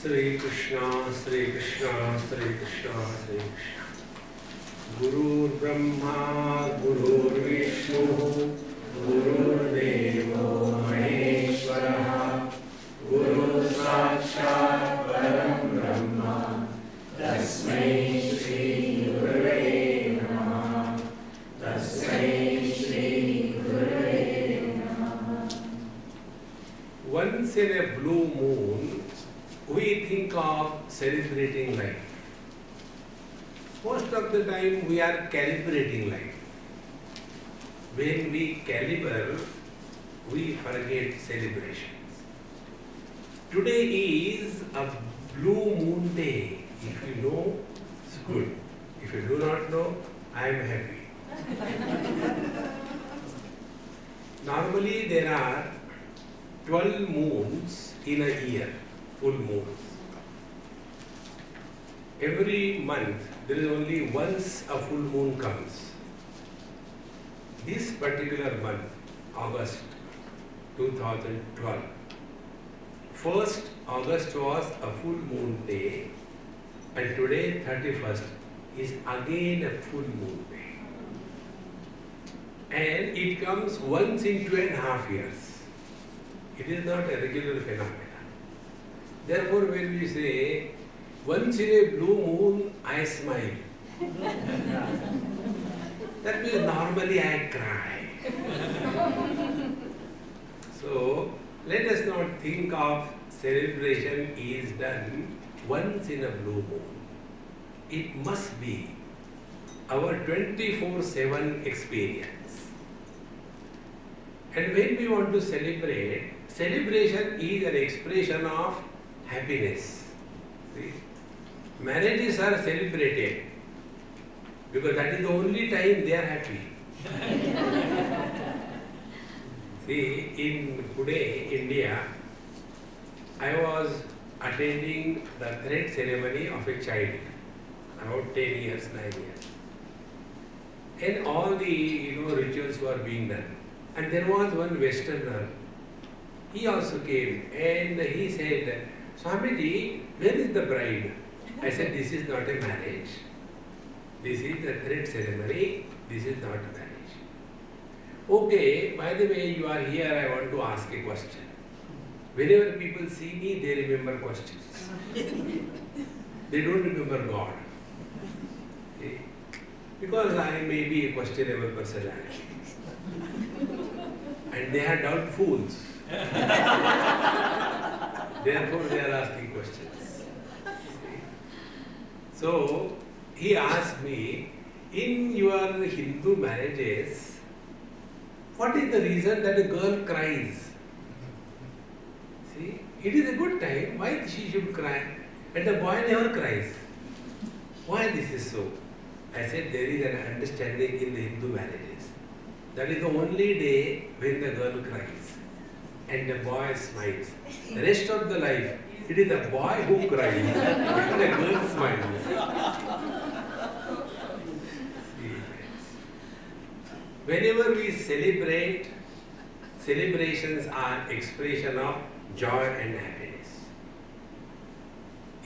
Sri Krishna, Sri Krishna, Sri Krishna, Sri Krishna. Guru Brahma, Guru Vishnu, Guru Devo Maheshwara, Guru Sakshat Param Brahma, Tasmai Shri Gurave Namaha, Tasmai Shri Gurave Namaha. Once in a blue moon, we think of celebrating life. Most of the time we are calibrating life. When we calibrate, we forget celebrations. Today is a blue moon day. If you know, it's good. If you do not know, I am happy. Normally there are 12 moons in a year, full moons. Every month there is only once a full moon comes. This particular month, August 2012, 1st August was a full moon day, and today 31st is again a full moon day. And it comes once in 2.5 years. It is not a regular phenomenon. Therefore, when we say, once in a blue moon, I smile. That means normally I cry. So, let us not think of celebration is done once in a blue moon. It must be our 24/7 experience. And when we want to celebrate, celebration is an expression of happiness. See? Marriages are celebrated because that is the only time they are happy. See, in Pune, India, I was attending the thread ceremony of a child, about 10 years, 9 years. And all the rituals were being done. And there was one Westerner. He also came and he said, Swamiji, where is the bride? I said, this is not a marriage. This is the thread ceremony. This is not a marriage. Okay, by the way, you are here, I want to ask a question. Whenever people see me, they remember questions. They don't remember God. Okay? Because I may be a questionable personality. And they are doubtfuls. Therefore, they are asking questions. So, he asked me, in your Hindu marriages, what is the reason that a girl cries? See, it is a good time. Why she should cry? And the boy never cries. Why this is so? I said, there is an understanding in the Hindu marriages. That is the only day when the girl cries and the boy smiles. The rest of the life, it is the boy who cries and the girl smiles. Whenever we celebrate, celebrations are expression of joy and happiness.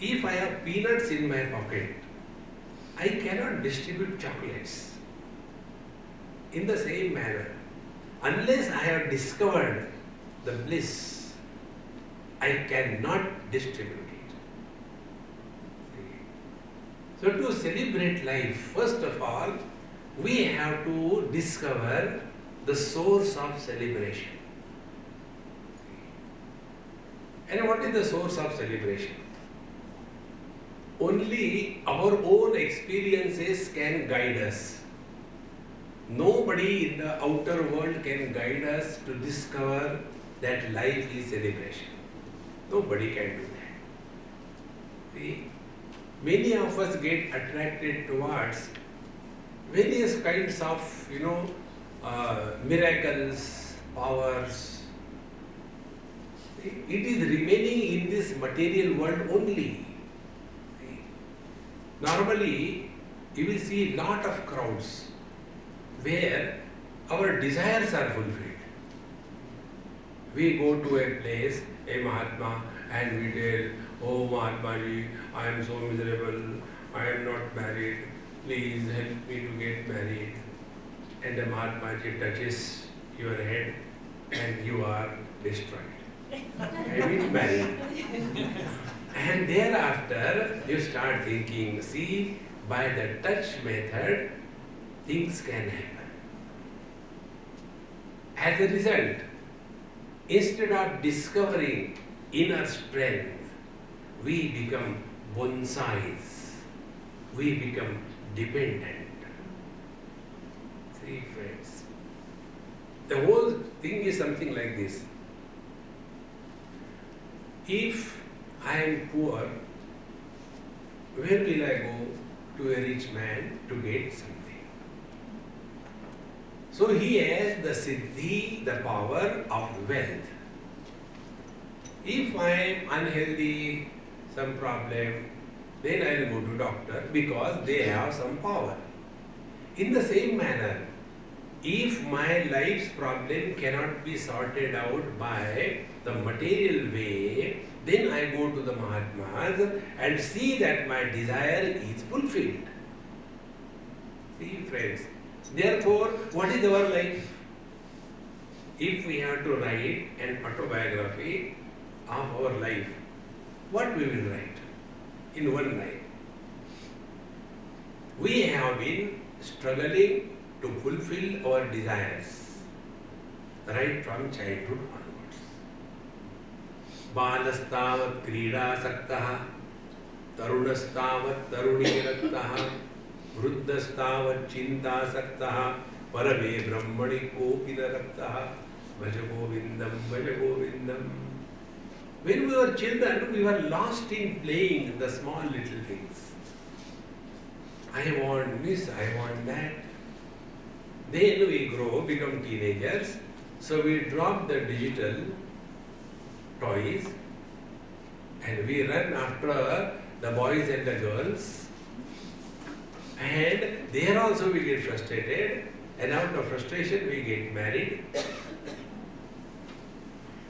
If I have peanuts in my pocket, I cannot distribute chocolates. In the same manner, unless I have discovered the bliss, I cannot distribute it. So to celebrate life, first of all, we have to discover the source of celebration. And what is the source of celebration? Only our own experiences can guide us. Nobody in the outer world can guide us to discover that life is celebration. Nobody can do that. See? Many of us get attracted towards various kinds of, miracles, powers. It is remaining in this material world only. Normally, you will see lot of crowds where our desires are fulfilled. We go to a place, a Mahatma, And we tell, oh Mahatmaji, I am so miserable, I am not married, please help me to get married. And the Mahatmaji touches your head and you are destroyed. I mean married. And thereafter you start thinking, see, by the touch method, things can happen. As a result, instead of discovering inner strength, we become bonsais. We become dependent. See, friends, the whole thing is something like this. If I am poor, where will I go to a rich man to get something? So he has the siddhi, the power of wealth. If I am unhealthy, some problem, then I will go to doctor because they have some power. In the same manner, if my life's problem cannot be sorted out by the material way, then I go to the Mahatmas and see that my desire is fulfilled. See, friends, therefore, what is our life? If we have to write an autobiography of our life, what we will write in one line? We have been struggling to fulfill our desires right from childhood onwards. Balastavat krida saktaha, tarunastavat taruni raktaha, vruddhastavat chinta saktaha, parave brahmani kopina raktaha, bhaja govindam. When we were children, we were lost in playing the small little things. I want this, I want that. Then we grow, become teenagers, so we drop the digital toys and we run after the boys and the girls, and there also we get frustrated, and out of frustration we get married,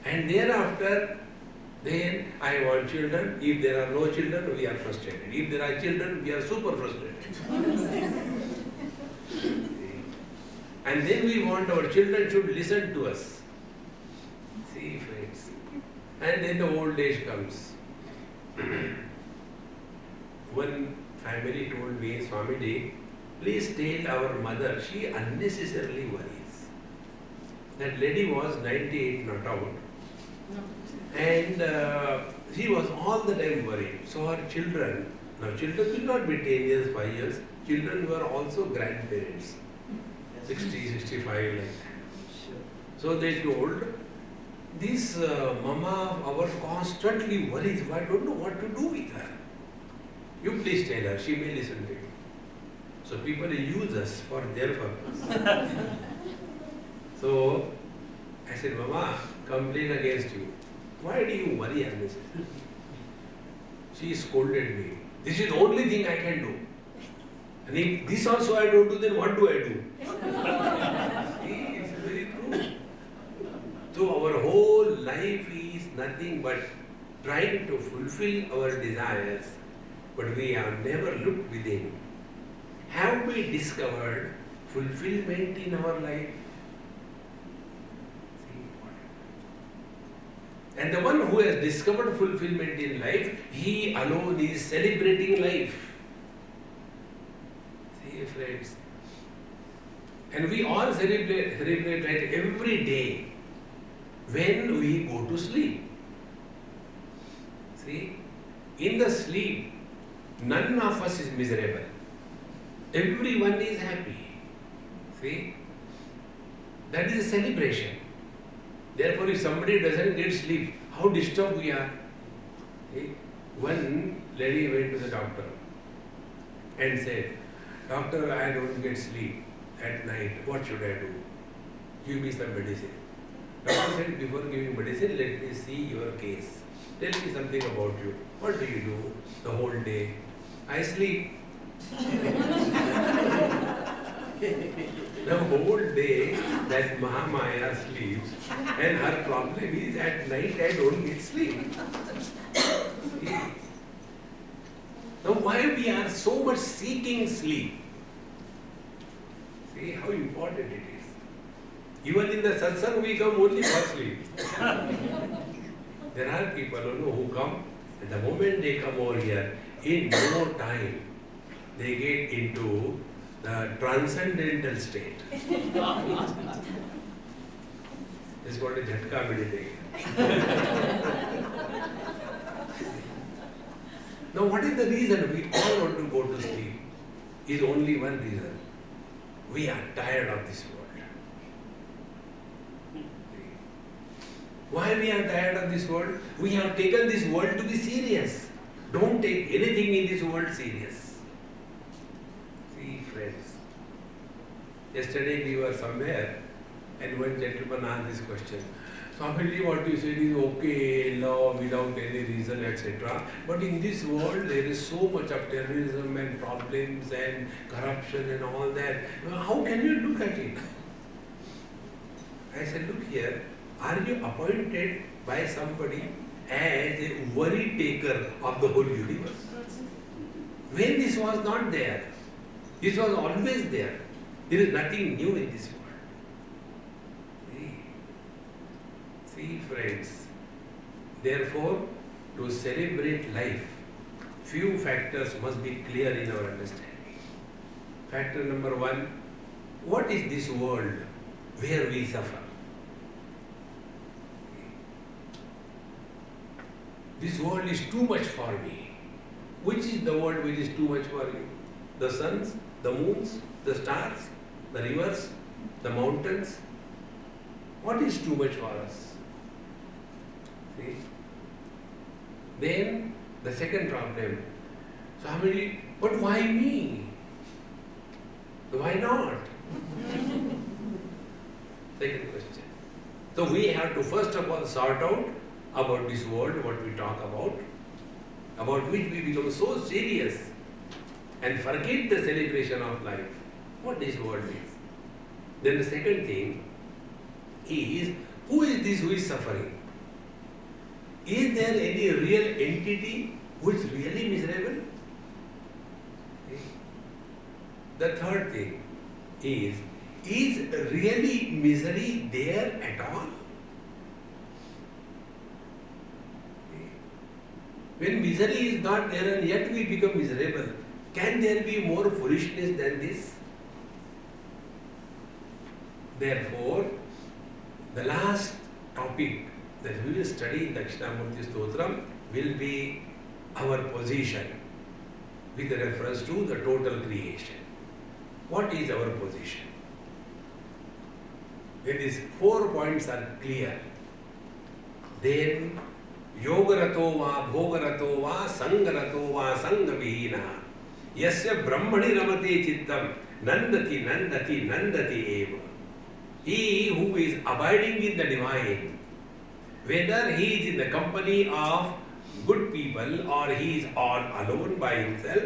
and thereafter then I want children. If there are no children, we are frustrated. If there are children, we are super frustrated. And then we want our children should listen to us. See, friends. And then the old age comes. One family told me, Swamiji, please tell our mother, she unnecessarily worries. That lady was 98 not out. And she was all the time worried. So her children, now children will not be 10 years, 5 years, children were also grandparents. 60, 65 like that. So they told, this mama of ours constantly worries, I don't know what to do with her. You please tell her, she may listen to you. So people use us for their purpose. So I said, Mama, complain against you. Why do you worry unnecessarily? She scolded me. This is the only thing I can do. And if this also I don't do, then what do I do? See, it's very true. So our whole life is nothing but trying to fulfill our desires, but we have never looked within. Have we discovered fulfillment in our life? And the one who has discovered fulfillment in life, he alone is celebrating life. See, friends. And we all celebrate right every day when we go to sleep. See, in the sleep, none of us is miserable. Everyone is happy. See, that is a celebration. Therefore, if somebody doesn't get sleep, how disturbed we are. See? One lady went to the doctor and said, Doctor, I don't get sleep at night. What should I do? Give me some medicine. Doctor said, before giving medicine, let me see your case. Tell me something about you. What do you do the whole day? I sleep. The whole day that Mahamaya sleeps, and her problem is at night I don't get sleep. Now why we are so much seeking sleep? See how important it is. Even in the satsang we come only for sleep. There are people who come, and the moment they come over here, in no time, they get into the transcendental state. It's called a jhatka meditation. Now what is the reason we all want to go to sleep? Is only one reason. We are tired of this world. Why we are tired of this world? We have taken this world to be serious. Don't take anything in this world serious. See, friends, yesterday we were somewhere and one gentleman asked this question. Swami, what you said is okay, love without any reason, etc. But in this world there is so much of terrorism and problems and corruption and all that. How can you look at it? I said, look here, are you appointed by somebody as a worry taker of the whole universe? When this was not there, this was always there. There is nothing new in this world. See, friends, therefore, to celebrate life, few factors must be clear in our understanding. Factor number one, what is this world where we suffer? This world is too much for me. Which is the world which is too much for you? The suns, the moons, the stars, the rivers, the mountains? What is too much for us? See? Then the second problem, Swami, but why me? Why not? Second question. So we have to first of all sort out about this world, what we talk about which we become so serious and forget the celebration of life, what this world is. Then the second thing is, who is this who is suffering? Is there any real entity who is really miserable? The third thing is really misery there at all? When misery is not there and yet we become miserable, can there be more foolishness than this? Therefore, the last topic that we will study in Dakshinamurti Stotram will be our position with reference to the total creation. What is our position? When these 4 points are clear, then Yogarato va, Bhogarato va, Sangarato va, Sangavihina, Yasya Brahmani Ramate Chittam, Nandati, Nandati, Nandati eva. He who is abiding in the divine, whether he is in the company of good people or he is all alone by himself,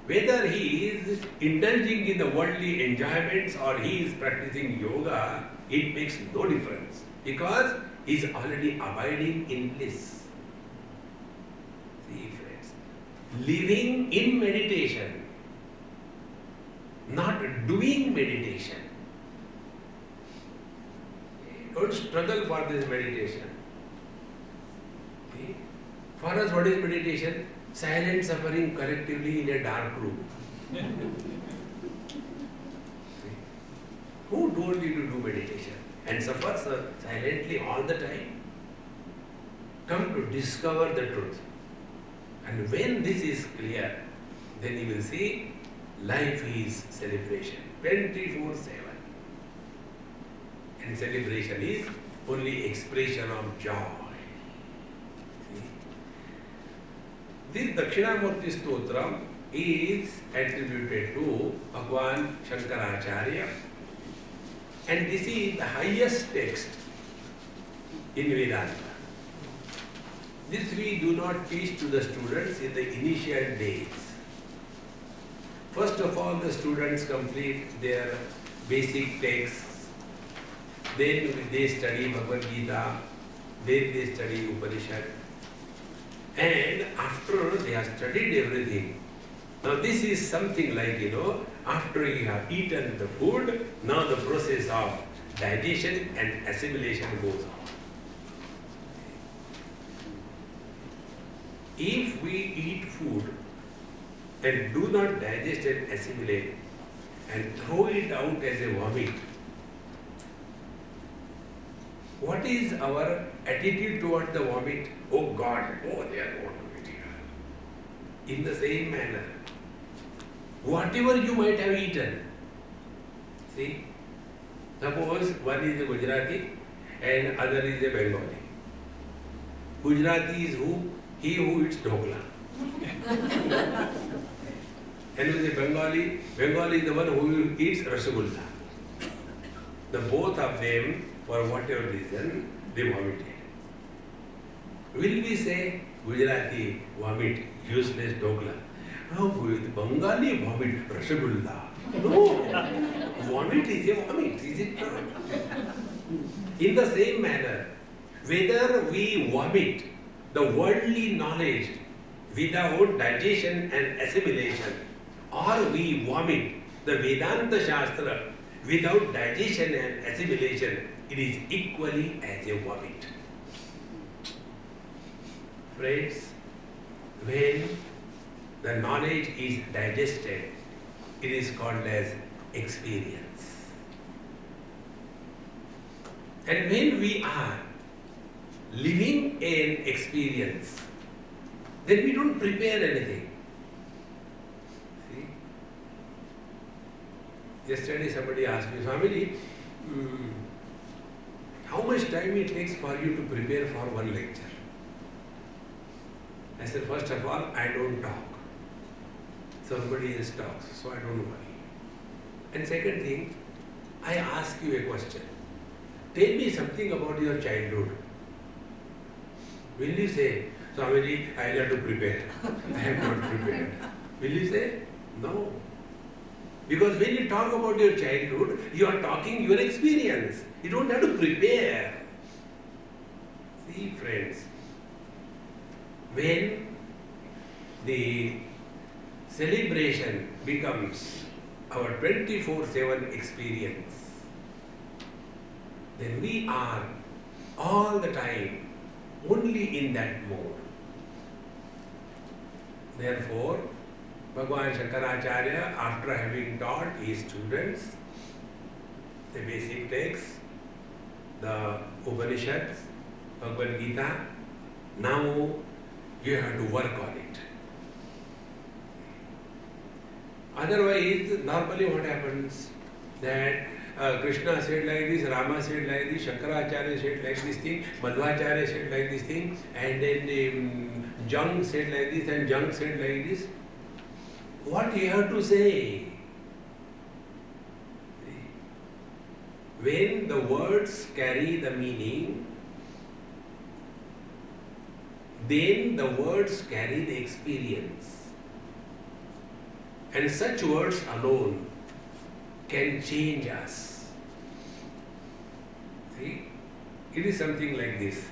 whether he is indulging in the worldly enjoyments or he is practicing yoga, it makes no difference because he is already abiding in bliss. See, friends, living in meditation, not doing meditation. Don't struggle for this meditation. See? For us, what is meditation? Silent suffering collectively in a dark room. Who told you to do meditation? And suffer silently all the time? Come to discover the truth. And when this is clear, then you will see life is celebration, 24/7. And celebration is only expression of joy. This Dakshinamurti Stotram is attributed to Bhagwan Shankaracharya, and this is the highest text in Vedanta. This we do not teach to the students in the initial days. First of all, the students complete their basic texts, then they study Bhagavad Gita, then they study Upanishad, and after they have studied everything, now this is something like, after you have eaten the food, now the process of digestion and assimilation goes on. If we eat food and do not digest and assimilate and throw it out as a vomit, what is our attitude toward the vomit? Oh God, oh they are vomiting. In the same manner, whatever you might have eaten, see, suppose one is a Gujarati and other is a Bengali. Gujarati is who? He who eats dhokla. And with a Bengali, Bengali is the one who eats rasagulla. The both of them, for whatever reason, they vomited. Will we say Gujarati vomit useless dhokla? No, with Bengali vomit rasagulla. No, vomit is a vomit, is it not? In the same manner, whether we vomit the worldly knowledge without digestion and assimilation, or we vomit the Vedanta Shastra without digestion and assimilation, it is equally as a vomit. Friends, when the knowledge is digested, it is called as experience. And when we are living an experience, then we don't prepare anything. See? Yesterday somebody asked me, Swamiji, how much time it takes for you to prepare for one lecture? I said, first of all, I don't talk. Somebody else talks, so I don't worry. And second thing, I ask you a question. Tell me something about your childhood. Will you say, Swamiji, I have to prepare. I have not prepared. Will you say? No. Because when you talk about your childhood, you are talking your experience. You don't have to prepare. See, friends, when the celebration becomes our 24/7 experience, then we are all the time only in that mode. Therefore, Bhagavan Shankaracharya, after having taught his students the basic texts, the Upanishads, Bhagavad Gita, now you have to work on it. Otherwise, normally what happens that Krishna said like this, Rama said like this, Shankaracharya said like this thing, Madhvacharya said like this thing, and then Jung said like this and Jung said like this. What you have to say? When the words carry the meaning, then the words carry the experience. And such words alone can change us. See, it is something like this.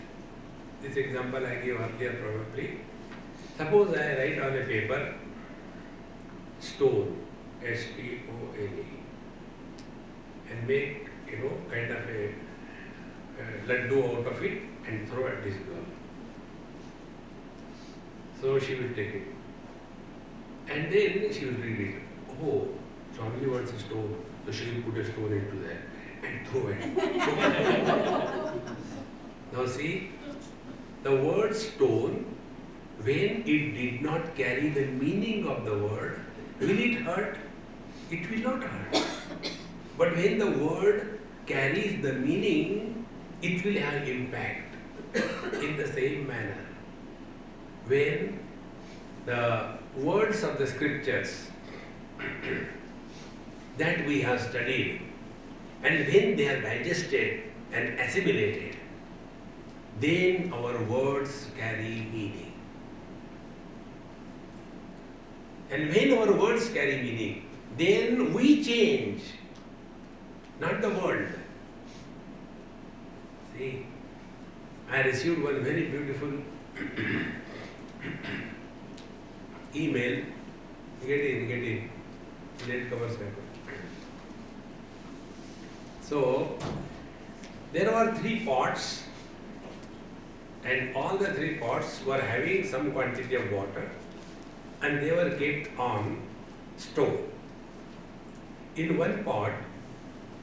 This example I gave earlier probably. Suppose I write on a paper, stone, S-T-O-N-E, and make, kind of a laddu out of it and throw at this girl. So she will take it. And then she will read it. Oh, Swami wants a stone. So she will put a stone into that and throw it. Now see, the word stone, when it did not carry the meaning of the word, will it hurt? It will not hurt. But when the word carries the meaning, it will have impact. In the same manner, when the words of the scriptures that we have studied, and when they are digested and assimilated, then our words carry meaning. And when our words carry meaning, then we change, not the world. See, I received one very beautiful email. Get in. Let covers happen. So, there were 3 pots, and all the 3 pots were having some quantity of water, and they were kept on stove. In one pot,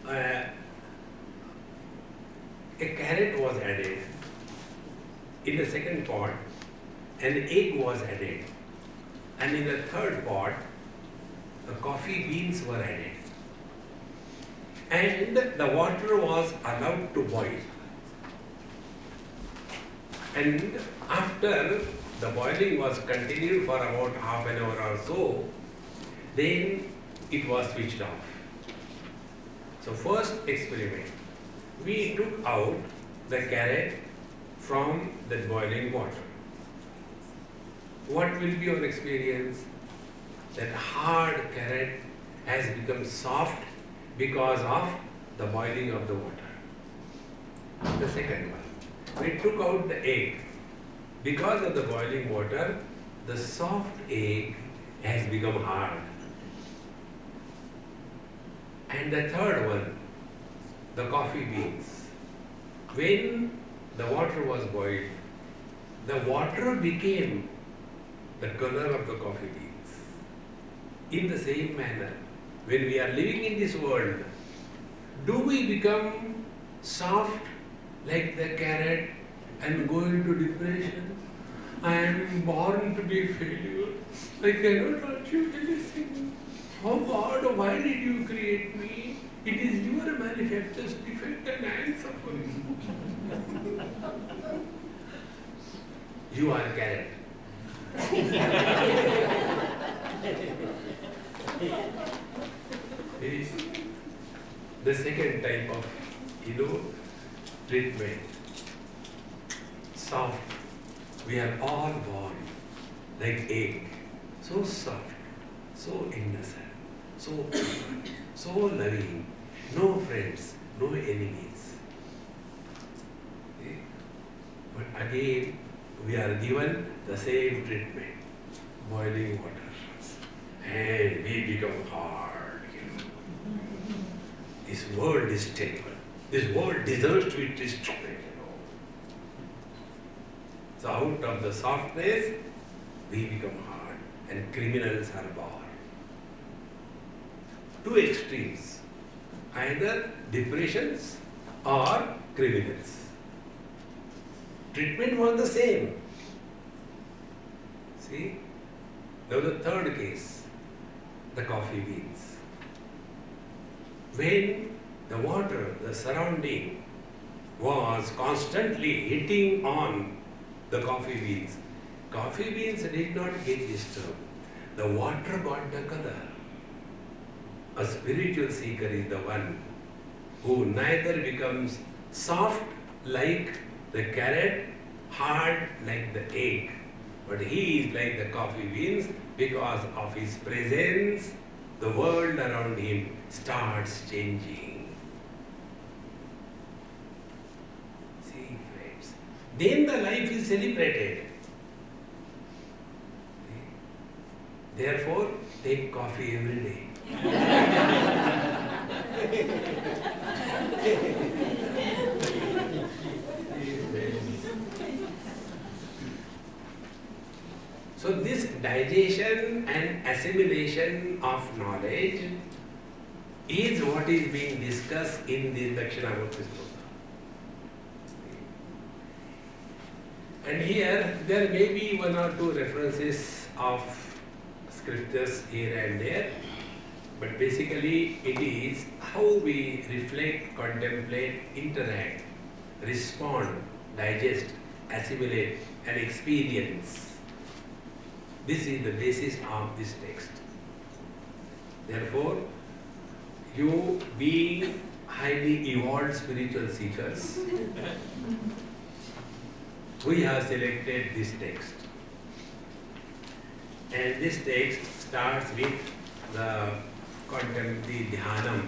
a carrot was added. In the second pot, an egg was added. And in the third pot, the coffee beans were added. And the water was allowed to boil. And after the boiling was continued for about half an hour or so, then it was switched off. So first experiment, we took out the carrot from the boiling water. What will be your experience? That hard carrot has become soft because of the boiling of the water. The second one, we took out the egg. Because of the boiling water, the soft egg has become hard. And the third one, the coffee beans. When the water was boiled, the water became the color of the coffee beans. In the same manner, when we are living in this world, do we become soft like the carrot and go into depression? I am born to be a failure. I cannot achieve anything. Oh God, why did you create me? It is your manifested defect and I am suffering. You are a carrot. This is the second type of, treatment. Soft. We are all born like egg. So soft, so innocent, so pure, so loving. No friends, no enemies. But again, we are given the same treatment. Boiling water. And we become hard. This world is terrible. This world deserves to be destroyed. So out of the softness, we become hard. And criminals are born. 2 extremes. Either depressions or criminals. Treatment was the same. See? Now the third case, the coffee beans. When the water, the surrounding, was constantly hitting on the coffee beans did not get disturbed. The water got the color. A spiritual seeker is the one who neither becomes soft like the carrot, hard like the egg, but he is like the coffee beans. Because of his presence, the world around him starts changing. See, friends, then the life is celebrated. Therefore, take coffee every day. So this digestion and assimilation of knowledge is what is being discussed in the Dakshinamurti Stotra. And here there may be 1 or 2 references of scriptures here and there, but basically it is how we reflect, contemplate, interact, respond, digest, assimilate and experience. This is the basis of this text. Therefore, you being highly evolved spiritual seekers, we have selected this text. And this text starts with the contemplative dhyanam,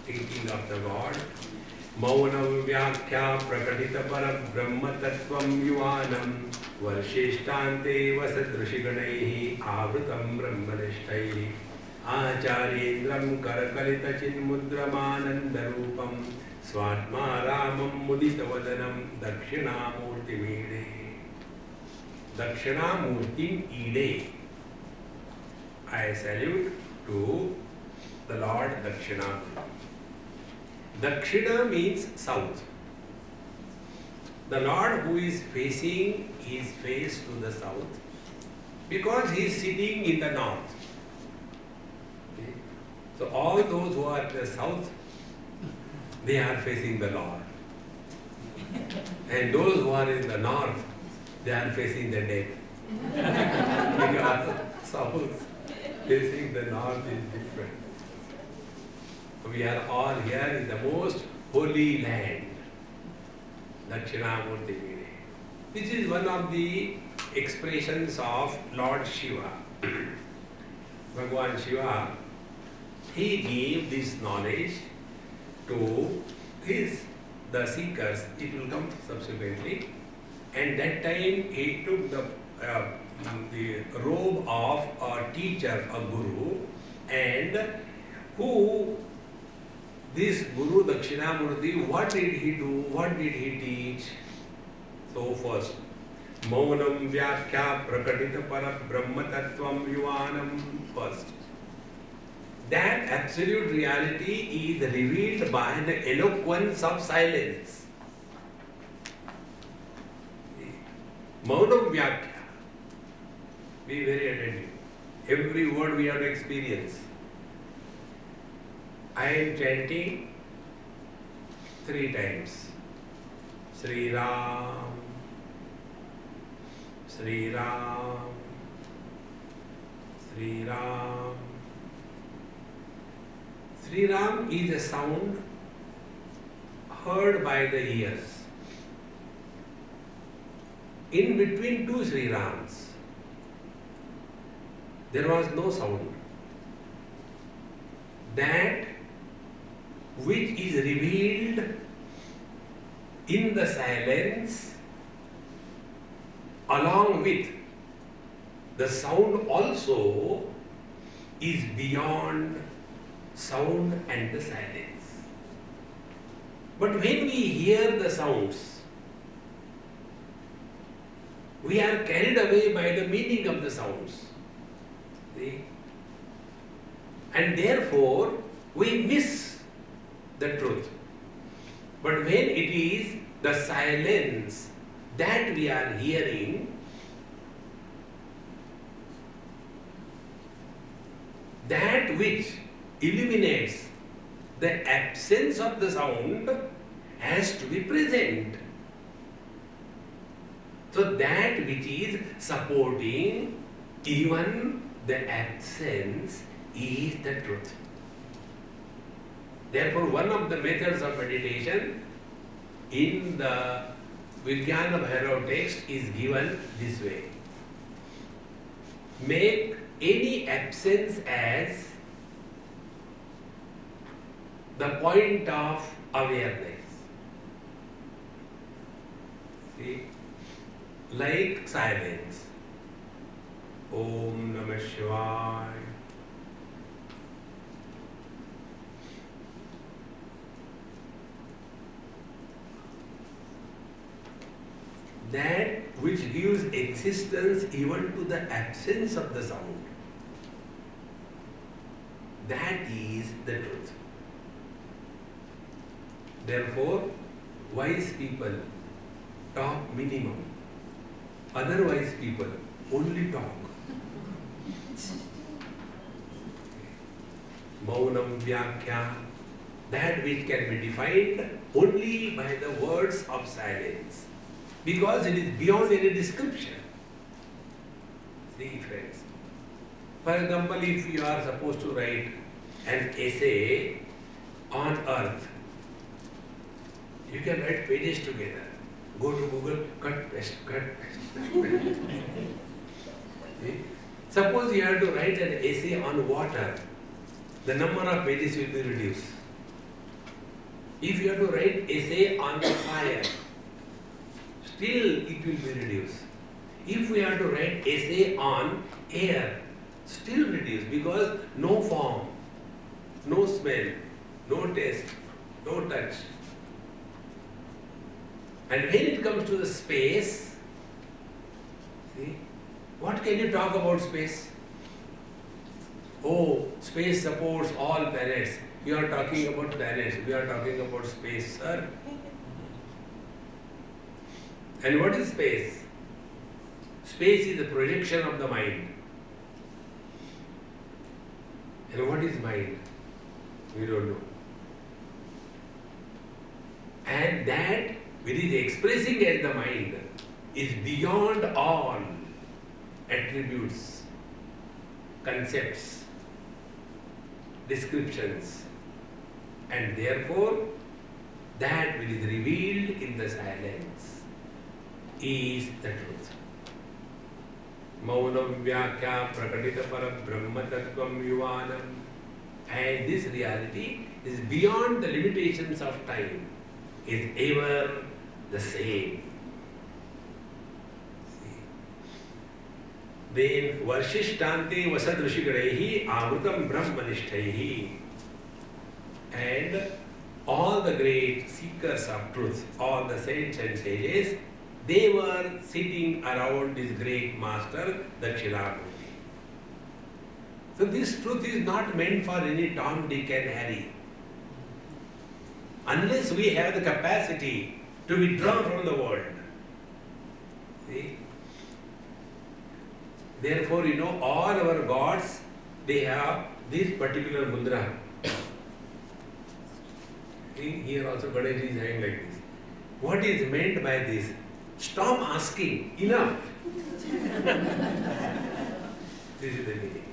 thinking of the God. Maunam vyakhya prakatita para brahma tattvam yuvanam varsheshtante vasadrishiganaihi avrutam brahmanishtai acharendram karakalita chinmudramanandarupam swatma ramam muditavadanam dakshinamurtimide. Dakshinamurtim ide. I salute to the Lord Dakshinamurti. Dakshina means south. The Lord who is facing his face to the south because he is sitting in the north. Okay. So all those who are in the south, they are facing the Lord. And those who are in the north, they are facing the death. Because south facing the north is different. We are all here in the most holy land, Dakshinamurti. This is one of the expressions of Lord Shiva. Bhagavan Shiva, he gave this knowledge to the seekers. It will come subsequently. And that time he took the robe of a teacher, a guru, and who this Guru Dakshinamurti, what did he do? What did he teach? So first, Maunam Vyakhya Prakatita Para Brahma Tattvam Yuvanam first. That absolute reality is revealed by the eloquence of silence. Maunam Vyakhya. Be very attentive. Every word we have to experience. I am chanting 3 times. Sri Ram, Sri Ram, Sri Ram. Sri Ram is a sound heard by the ears. In between 2 Sri Rams, there was no sound. That which is revealed in the silence along with the sound also is beyond sound and the silence. But when we hear the sounds, we are carried away by the meaning of the sounds. See? And therefore, we miss the truth. But when it is the silence that we are hearing, that which illuminates the absence of the sound has to be present. So that which is supporting even the absence is the truth. Therefore, one of the methods of meditation in the Vijnana Bhairav text is given this way. Make any absence as the point of awareness. See? Like silence. Om Namah Shivaya. That which gives existence even to the absence of the sound. That is the truth. Therefore, wise people talk minimum. Otherwise people only talk. Maunam Vyakhya. That which can be defined only by the words of silence. Because it is beyond any description. See, friends. For example, if you are supposed to write an essay on earth, you can write pages together. Go to Google, cut, paste, cut, paste. See? Suppose you have to write an essay on water, the number of pages will be reduced. If you have to write essay on the fire, still it will be reduced. If we have to write essay on air, still reduced, because no form, no smell, no taste, no touch. And when it comes to the space, see, what can you talk about space? Oh, space supports all planets. You are talking about planets. We are talking about space, sir. And what is space? Space is the projection of the mind. And what is mind? We don't know. And that which is expressing as the mind is beyond all attributes, concepts, descriptions, and therefore that which is revealed in the silence is the truth. Maunam vyakya prakatita parabrahma tattvam yuvanam. And this reality is beyond the limitations of time, is ever the same. Then Varshishtanti Vasadrishigarehi Avrutam Brahmanishthaihi. And all the great seekers of truth, all the saints and sages, they were sitting around this great master, Dakshinamurti. So this truth is not meant for any Tom, Dick and Harry. Unless we have the capacity to withdraw from the world. See? Therefore, all our gods, they have this particular mudra. See, here also Ganesh is having like this. What is meant by this? Stop asking. Enough. This is the meaning.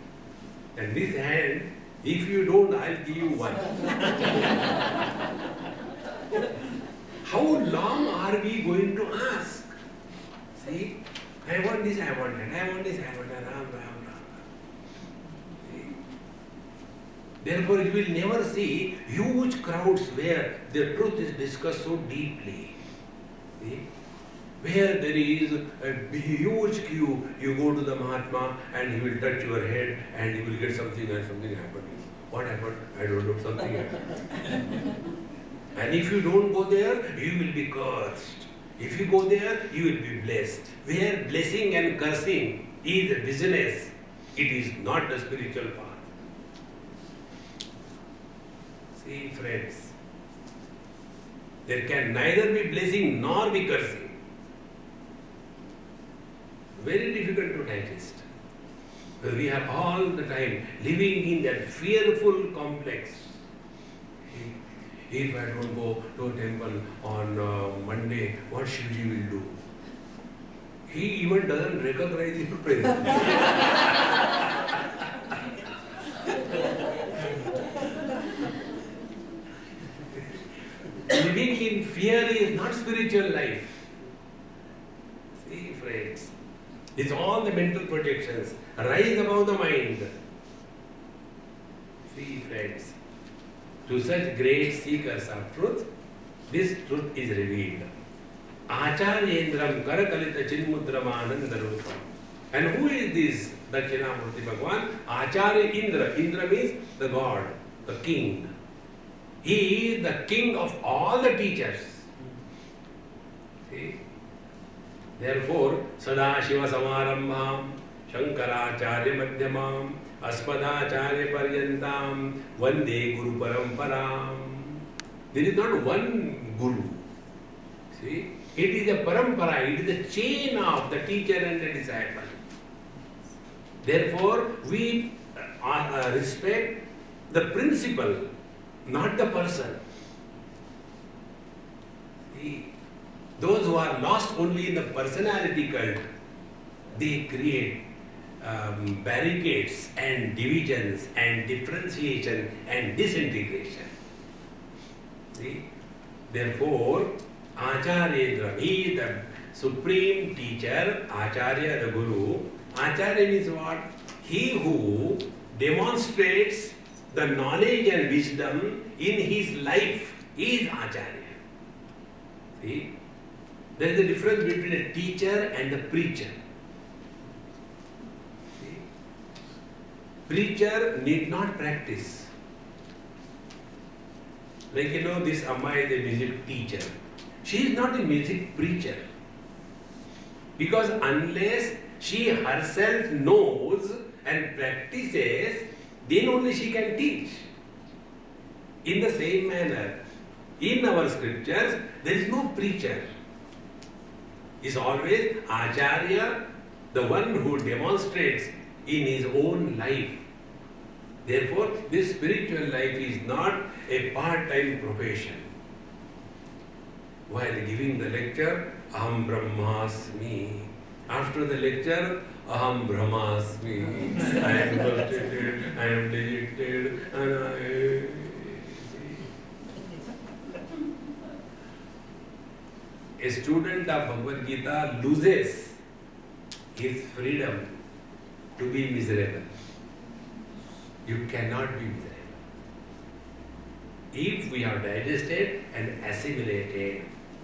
And this hand, if you don't, I'll give you one. How long are we going to ask? See, I want this, I want that, I want this, I want that, Ram, Ram, Ram. See? Therefore, you will never see huge crowds where the truth is discussed so deeply. See? Where there is a huge queue, you go to the Mahatma and he will touch your head and you will get something and something happened. What happened? I don't know, something happened. And if you don't go there, you will be cursed. If you go there, you will be blessed. Where blessing and cursing is a business, it is not the spiritual path. See, friends, there can neither be blessing nor be cursing. Very difficult to digest. We are all the time living in that fearful complex. If I don't go to a temple on Monday, what Shivji will do? He even doesn't recognize your presence. Living in fear is not spiritual life. See, friends, it's all the mental projections. Rise above the mind. See, friends, to such great seekers of truth, this truth is revealed. Acharyendram karakalita chinmudramanandarupam. And who is this Dakshinamurti Bhagavan? Acharya Indra. Indra means the God, the king. He is the king of all the teachers. See? Therefore, Sadashiva Samarambham, Shankaracharya Madhyamam, Asmadacharya Paryantam, Vande Guru Paramparam. There is not one Guru. See? It is a parampara, it is a chain of the teacher and the disciple. Therefore, we respect the principle, not the person. See? Those who are lost only in the personality cult, they create barricades and divisions and differentiation and disintegration. See? Therefore, Acharyendra, he is the supreme teacher, Acharya the Guru. Acharya means what? He who demonstrates the knowledge and wisdom in his life is Acharya. See? There is a difference between a teacher and a preacher. See? Preacher need not practice. Like this Amma is a music teacher. She is not a music preacher. Because unless she herself knows and practices, then only she can teach. In the same manner, in our scriptures, there is no preacher. It's always Acharya, the one who demonstrates in his own life. Therefore, this spiritual life is not a part-time profession. While giving the lecture, Aham Brahmasmi. After the lecture, Aham Brahmasmi. I am frustrated, I am dejected, and a student of Bhagavad Gita loses his freedom to be miserable. You cannot be miserable. If we have digested and assimilated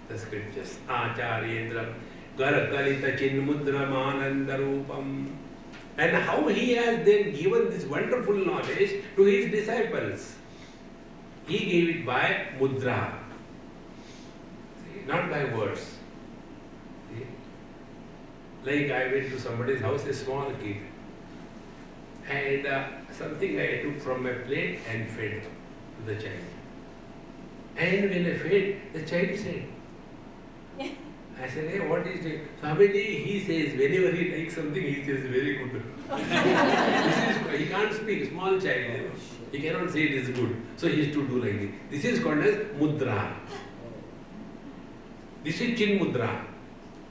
the scriptures, Acharyendra Karakalita Chinmudra Mananda Rupam, and how he has then given this wonderful knowledge to his disciples. He gave it by mudra, not by words. See? Like I went to somebody's house, a small kid, and something I took from my plate and fed to the child. And when I fed, the child said, I said, hey, what is it? Swamiji, he says, whenever he likes something, he says, very good. He can't speak, small child. He cannot say it is good. So he used to do like this. This is called as mudra. This is chin mudra.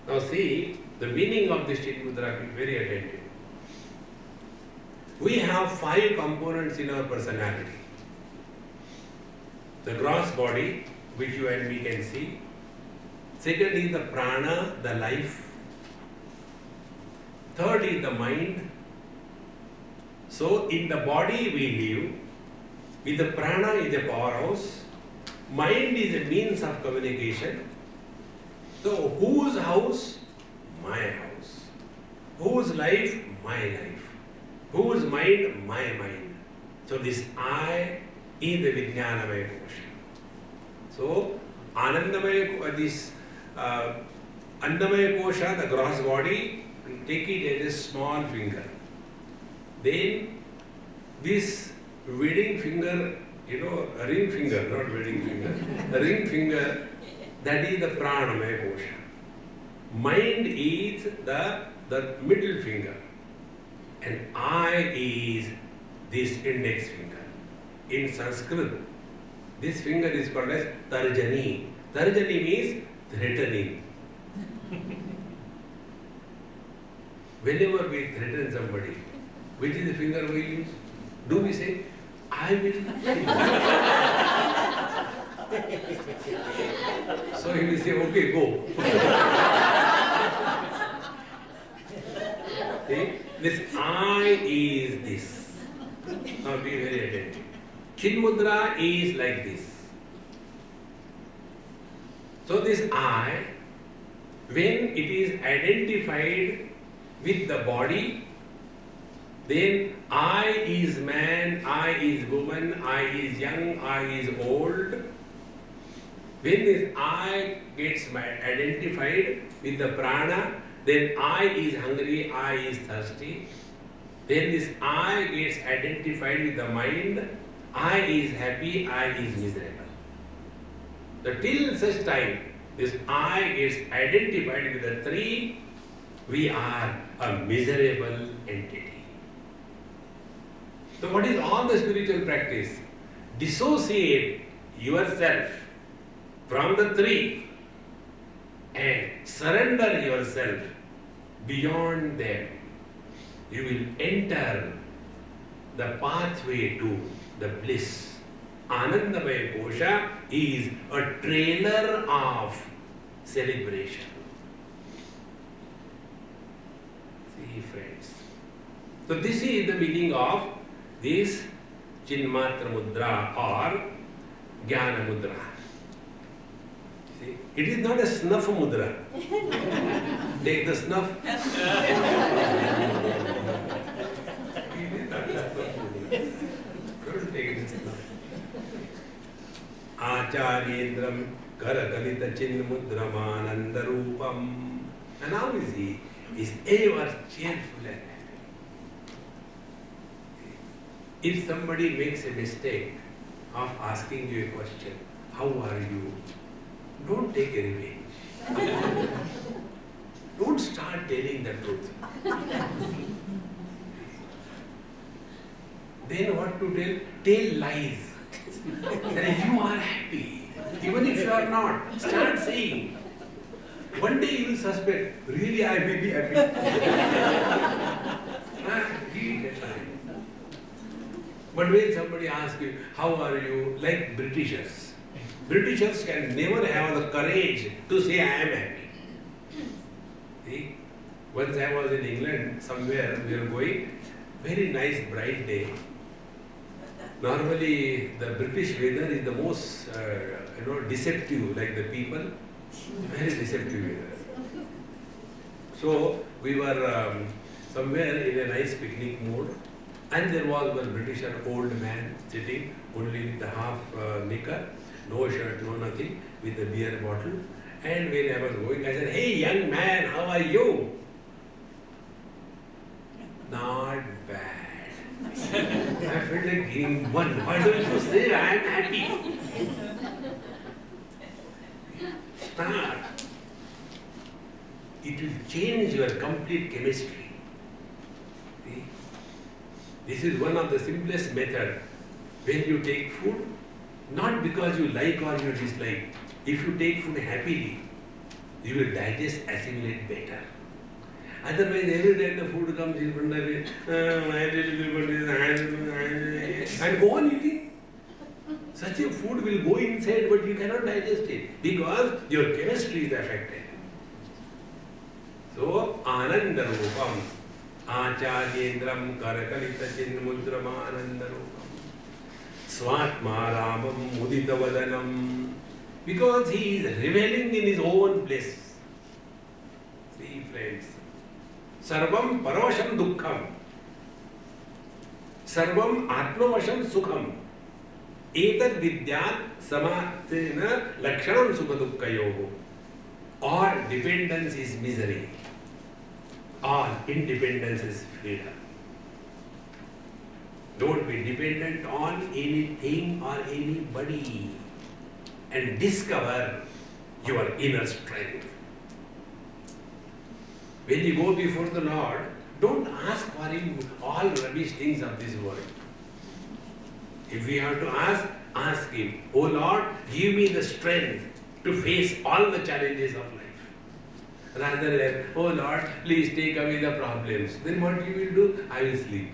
Now see, the meaning of this chin mudra, be very attentive. We have 5 components in our personality. The gross body, which you and me can see. Second is the prana, the life. Third is the mind. So in the body we live. With the prana is a powerhouse. Mind is a means of communication. So whose house? My house. Whose life? My life. Whose mind? My mind. So this I is the Vijnanamaya Kosha. So Anandamaya, this Annamaya Kosha, the gross body, take it as a small finger. Then this wedding finger, a ring finger, not wedding finger, the ring finger, that is the Pranamaya Kosha. Mind is the middle finger, and I is this index finger. In Sanskrit, this finger is called as Tarjani. Tarjani means threatening. Whenever we threaten somebody, which is the finger we use? Do we say, I will? So he will say, okay, go. See? This I is this. Now be very attentive. Chin mudra is like this. So this I, when it is identified with the body, then I is man, I is woman, I is young, I is old. When this I gets identified with the prana, then I is hungry, I is thirsty. Then this I gets identified with the mind, I is happy, I is miserable. So till such time, this I gets identified with the 3, we are a miserable entity. So what is all the spiritual practice? Dissociate yourself from the 3 and surrender yourself beyond them. You will enter the pathway to the bliss. Anandamaya Kosha is a trailer of celebration. See, friends. So this is the meaning of this Chinmatra Mudra or Jnana Mudra. See, it is not a snuff mudra. Take the snuff. It is not a snuff mudra. Don't take the snuff. Acharyendram Karakalita Chinmudra Rupam. And how is he? He is ever cheerful and happy. If somebody makes a mistake of asking you a question, how are you? Don't take a revenge. Don't start telling the truth. Then what to tell? Tell lies. That you are happy. Even if you are not, start saying. One day you will suspect, really I may be happy. Give it a try. But when somebody asks you, how are you? Like Britishers. Britishers can never have the courage to say, I am happy. See? Once I was in England, somewhere we were going, very nice bright day. Normally the British weather is the most, deceptive, like the people. Very deceptive weather. So we were somewhere in a nice picnic mood. And there was one British old man sitting only with the half knicker, no shirt, no nothing, with a beer bottle. And when I was going, I said, hey young man, how are you? Not bad. I felt like giving one. Why don't you say I am happy? Start. It will change your complete chemistry. See? This is one of the simplest methods. When you take food, not because you like or you dislike. If you take food happily, you will digest, assimilate better. Otherwise, every time the food comes in front of you, and go on eating. Such a food will go inside, but you cannot digest it because your chemistry is affected. So, Ananda Rupam. Acharyendram Karakalita Chinmudram Ananda Rupam. Swatma Ramam Mudita Vadanam. Because he is reveling in his own place. See, friends. Sarvam Paravasham Dukkham. Sarvam Atmavasham Sukham. Etad Vidyat Samasena Lakshanam Sukha Dukkhayoho. All dependence is misery. All independence is freedom. Don't be dependent on anything or anybody. And discover your inner strength. When you go before the Lord, don't ask for Him all rubbish things of this world. If we have to ask Him, oh Lord, give me the strength to face all the challenges of life. Rather than, oh Lord, please take away the problems. Then what you will do? I will sleep.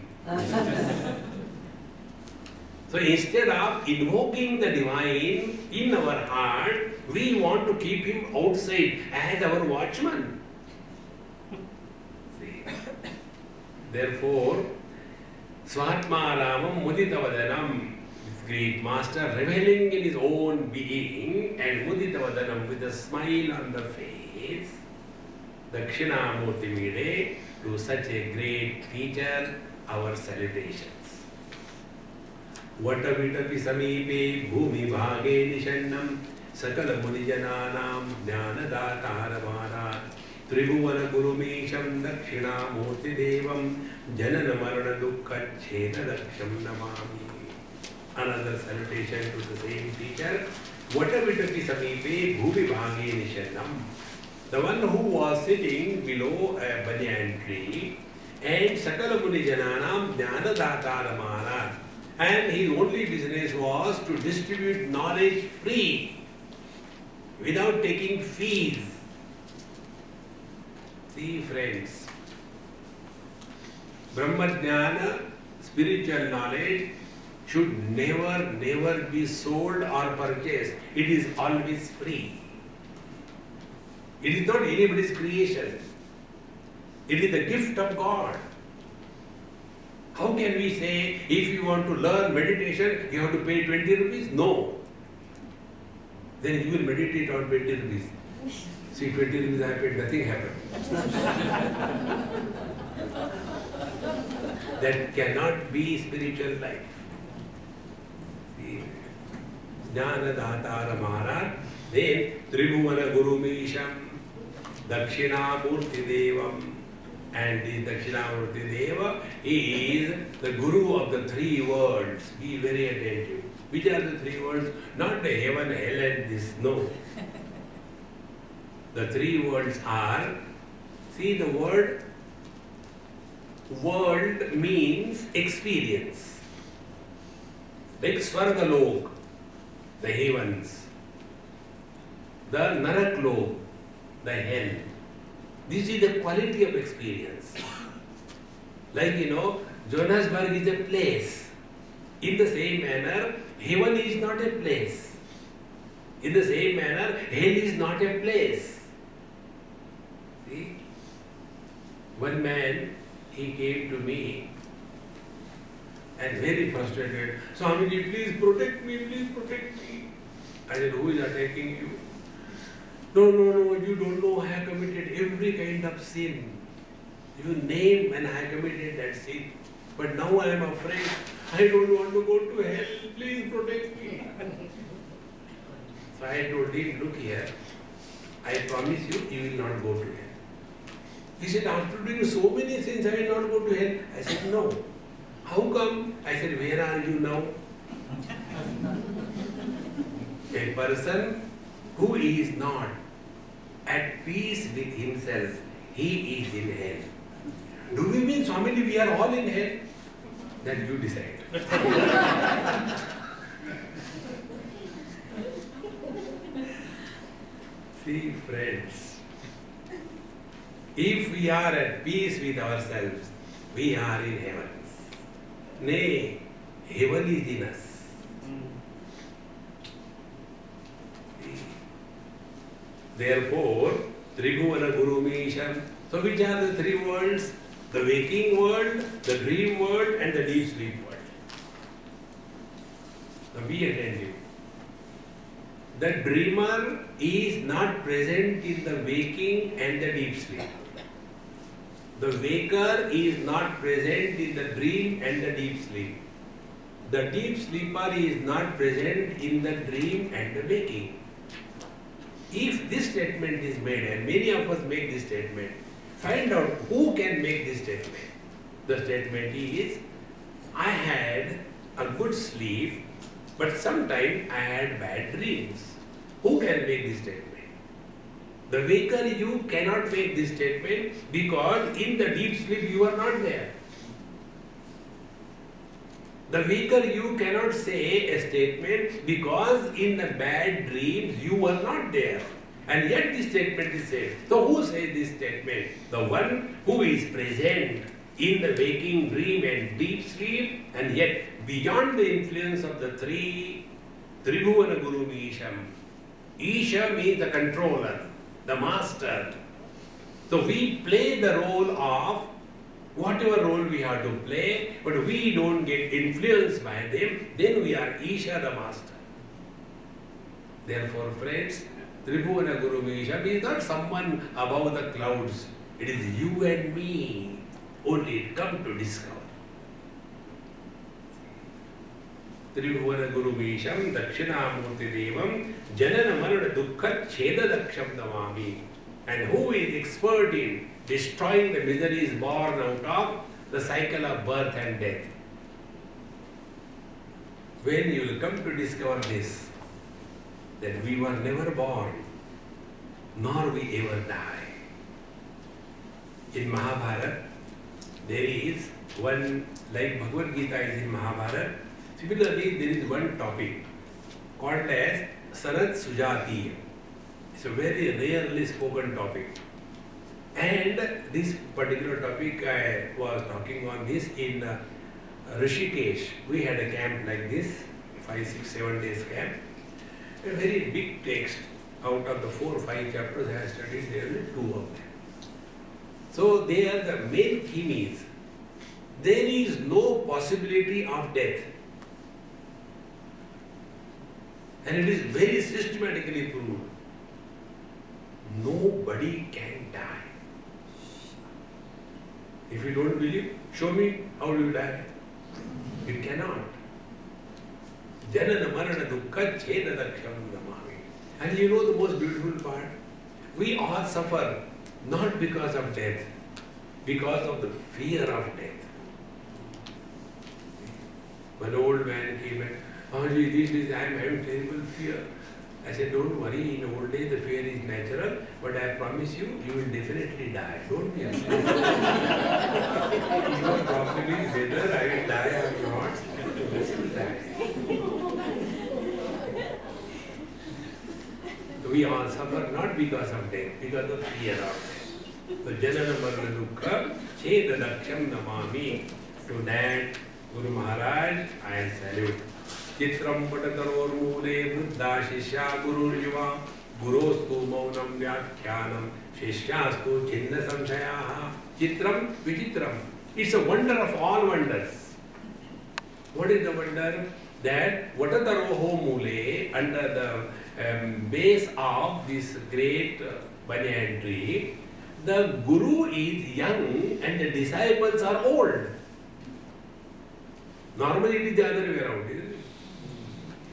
So instead of invoking the divine in our heart, we want to keep Him outside as our watchman. See? Therefore, Swatma Ramam Mudita Vadanam, great master reveling in his own being, and Mudita Vadanam with a smile on the face, Dakshinamurti Mide, to such a great teacher, our salutations. Vatavitapi Samipe Bhumi Bhage Nishannam Sakala Munijananam Jnanadataravana Tribhuvana Gurumesham Dakshinamurti Devam Janana Marana Dukkha Cheta Daksham Namami. Another salutation to the same teacher. Vatavitapi Samipe Bhumi Bhage Nishannam. The one who was sitting below a banyan tree, and Sakala Munijananam Jnanadataravana. And his only business was to distribute knowledge free, without taking fees. See, friends, Brahmajnana, spiritual knowledge, should never be sold or purchased. It is always free. It is not anybody's creation. It is the gift of God. How can we say if you want to learn meditation, you have to pay 20 rupees? No. Then you will meditate on 20 rupees. See, 20 rupees I paid, nothing happened. That cannot be spiritual life. See, Jnana Datara Maharaj, then Tribhuvana Guru Misham, Dakshinamurti Devam. And this Dakshinamurti Deva is the Guru of the three worlds. Be very attentive. Which are the three worlds? Not the heaven, hell and this, no. The three worlds are, see the word world means experience. Like Swargalok, the heavens. The Naraklok, the hell. This is the quality of experience. Like, Johannesburg is a place. In the same manner, heaven is not a place. In the same manner, hell is not a place. See? One man, he came to me and very frustrated. Swamiji, please protect me, please protect me. I said, who is attacking you? No, you don't know, I have committed every kind of sin. You name when I have committed that sin. But now I am afraid. I don't want to go to hell. Please protect me. So I told him, look here, I promise you, you will not go to hell. He said, after doing so many sins, I will not go to hell. I said, no. How come? I said, where are you now? A person who is not at peace with himself, he is in hell. Do we mean, Swamiji, we are all in hell? Then you decide. See, friends, if we are at peace with ourselves, we are in heavens. Nay, heaven is in us. Therefore, Tribhuvana Guru Misham. So which are the three worlds? The waking world, the dream world and the deep sleep world. Now be attentive. The dreamer is not present in the waking and the deep sleep. The waker is not present in the dream and the deep sleep. The deep sleeper is not present in the dream and the waking. If this statement is made, and many of us make this statement, find out who can make this statement. The statement is, I had a good sleep, but sometimes I had bad dreams. Who can make this statement? The waker you cannot make this statement because in the deep sleep you are not there. The waker you cannot say a statement because in the bad dreams you were not there. And yet this statement is said. So who says this statement? The one who is present in the waking dream and deep sleep, and yet beyond the influence of the three Tribhuvana Guru Isham. Isha means the controller, the master. So we play the role of whatever role we have to play, but we don't get influenced by them, then we are Isha, the master. Therefore, friends, Tribhuvana Guru Isham is not someone above the clouds. It is you and me. Only it come to discover. Tribhuvana Guru Isham Dakshinamurti Devam Janana Marana Dukkha Cheda Daksham Namami. And who is expert in destroying the miseries born out of the cycle of birth and death. When you will come to discover this, that we were never born, nor we ever die. In Mahabharata, there is one, like Bhagavad Gita is in Mahabharata, similarly there is one topic called as Sarat Sujatiya. It's a very rarely spoken topic. And this particular topic I was talking on this in Rishikesh. We had a camp like this, 5, 6, 7 days camp. A very big text. Out of the 4 or 5 chapters I have studied, there are 2 of them. So there the main theme is there is no possibility of death. And it is very systematically proved. Nobody can die. If you don't believe, show me how you die. You cannot. Janana marana dukkha chena daksham namami. And you know the most beautiful part? We all suffer not because of death, because of the fear of death. One old man came and, oh, these days I am having terrible fear. I said, don't worry, in old age the fear is natural, but I promise you, you will definitely die. Don't be afraid. You know probably whether I will die or not, this will die. We all suffer not because of death, because of fear of death. So, Janana Marana Dukkha, Cheda Daksham Namami. To that, Guru Maharaj, I salute. Chitram Patataror Mule Buddha Shishya Guru Yuva Gurostu Maunam Vyakhyanam Shishyastu Chinna Samshayaha. Chitram Vichitram. It's a wonder of all wonders. What is the wonder? That Vatataroho Mule, under the base of this great banyan tree, the Guru is young and the disciples are old. Normally it is the other way around, isn't it?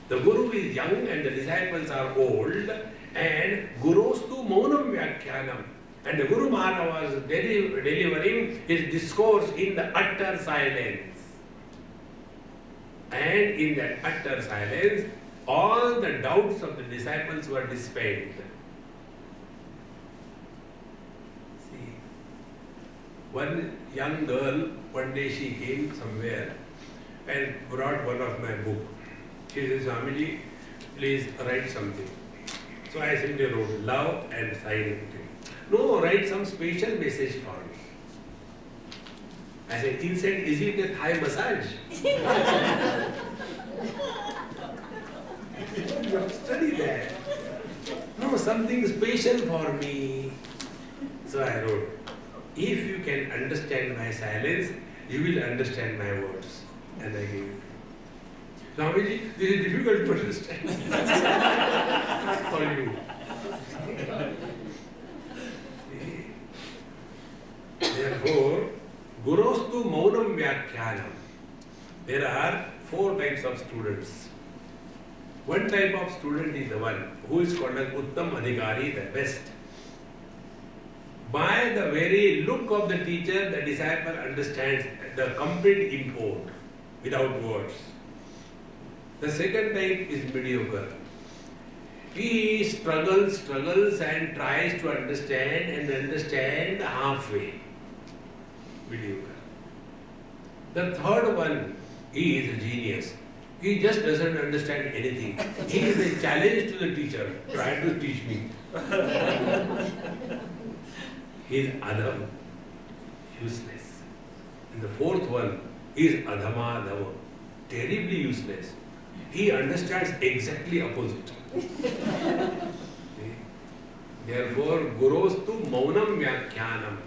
The Guru is young and the disciples are old, and Gurostu Maunam Vyakhyanam. And the Guru Maharaj was delivering his discourse in the utter silence. And in that utter silence, all the doubts of the disciples were dispelled. See, one young girl, one day she came somewhere and brought one of my books. She said, Swamiji, please write something. So I simply wrote love and signed it. No, write some special message for me. I said, inside, is it a Thai massage? Study that. No, something special for me. So I wrote, if you can understand my silence, you will understand my words. And I gave it. Swamiji, this is difficult to understand. Not for you. Therefore, Gurostu Maunam Vyakhyanam. There are 4 types of students. One type of student is the one who is called as Uttam Adhikari, the best. By the very look of the teacher, the disciple understands the complete import without words. The second type is mediocre. He struggles and tries to understand halfway. Mediocre. The third one, he is a genius. He just doesn't understand anything. He is a challenge to the teacher. Try to teach me. He is Adam, useless. And the fourth one is Adhama Adhama, terribly useless. He understands exactly opposite. Therefore, Gurostu Maunam Vyakhyanam.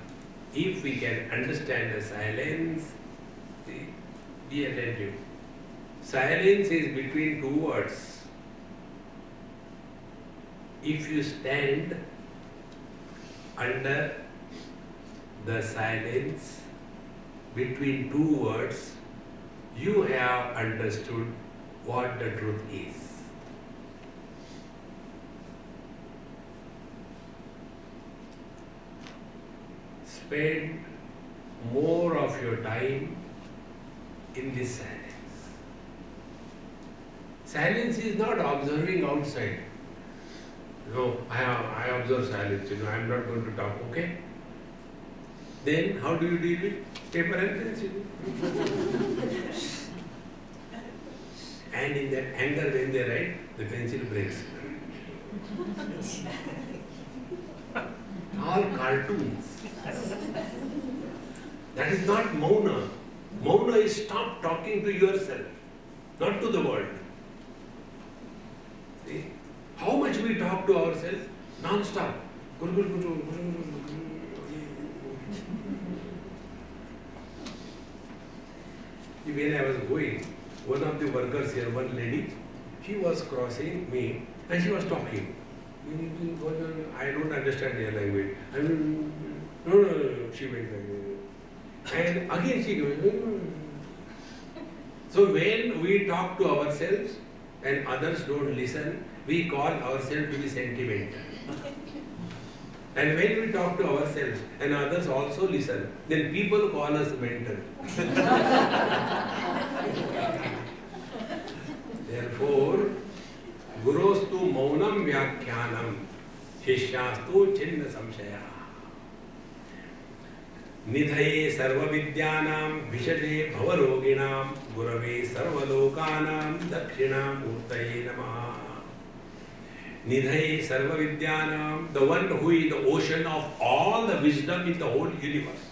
If we can understand the silence, be attentive. Silence is between 2 words. If you stand under the silence between 2 words, you have understood what the truth is. Spend more of your time in this silence. Silence is not observing outside. No, I observe silence, I am not going to talk, okay? Then how do you deal with paper and pencil? And in that anger when they write, the pencil breaks. All cartoons. That is not Mauna. Mauna is stop talking to yourself, not to the world. See? How much we talk to ourselves non-stop. When I was going, one of the workers here, one lady, she was crossing me and she was talking. I don't understand their language. I mean, no, she went like that. And again she goes, So when we talk to ourselves and others don't listen, we call ourselves to be sentimental. And when we talk to ourselves and others also listen, then people call us mental. Therefore, Gurostu maunam vyakhyanam, shishyastu chinna samshaya. Nidhaye sarva vidyanam, vishade bhavaroginam, gurave sarva lokanam, dakshinam murtaye namaha. Nidhaye sarva vidyanam, the one who is the ocean of all the wisdom in the whole universe.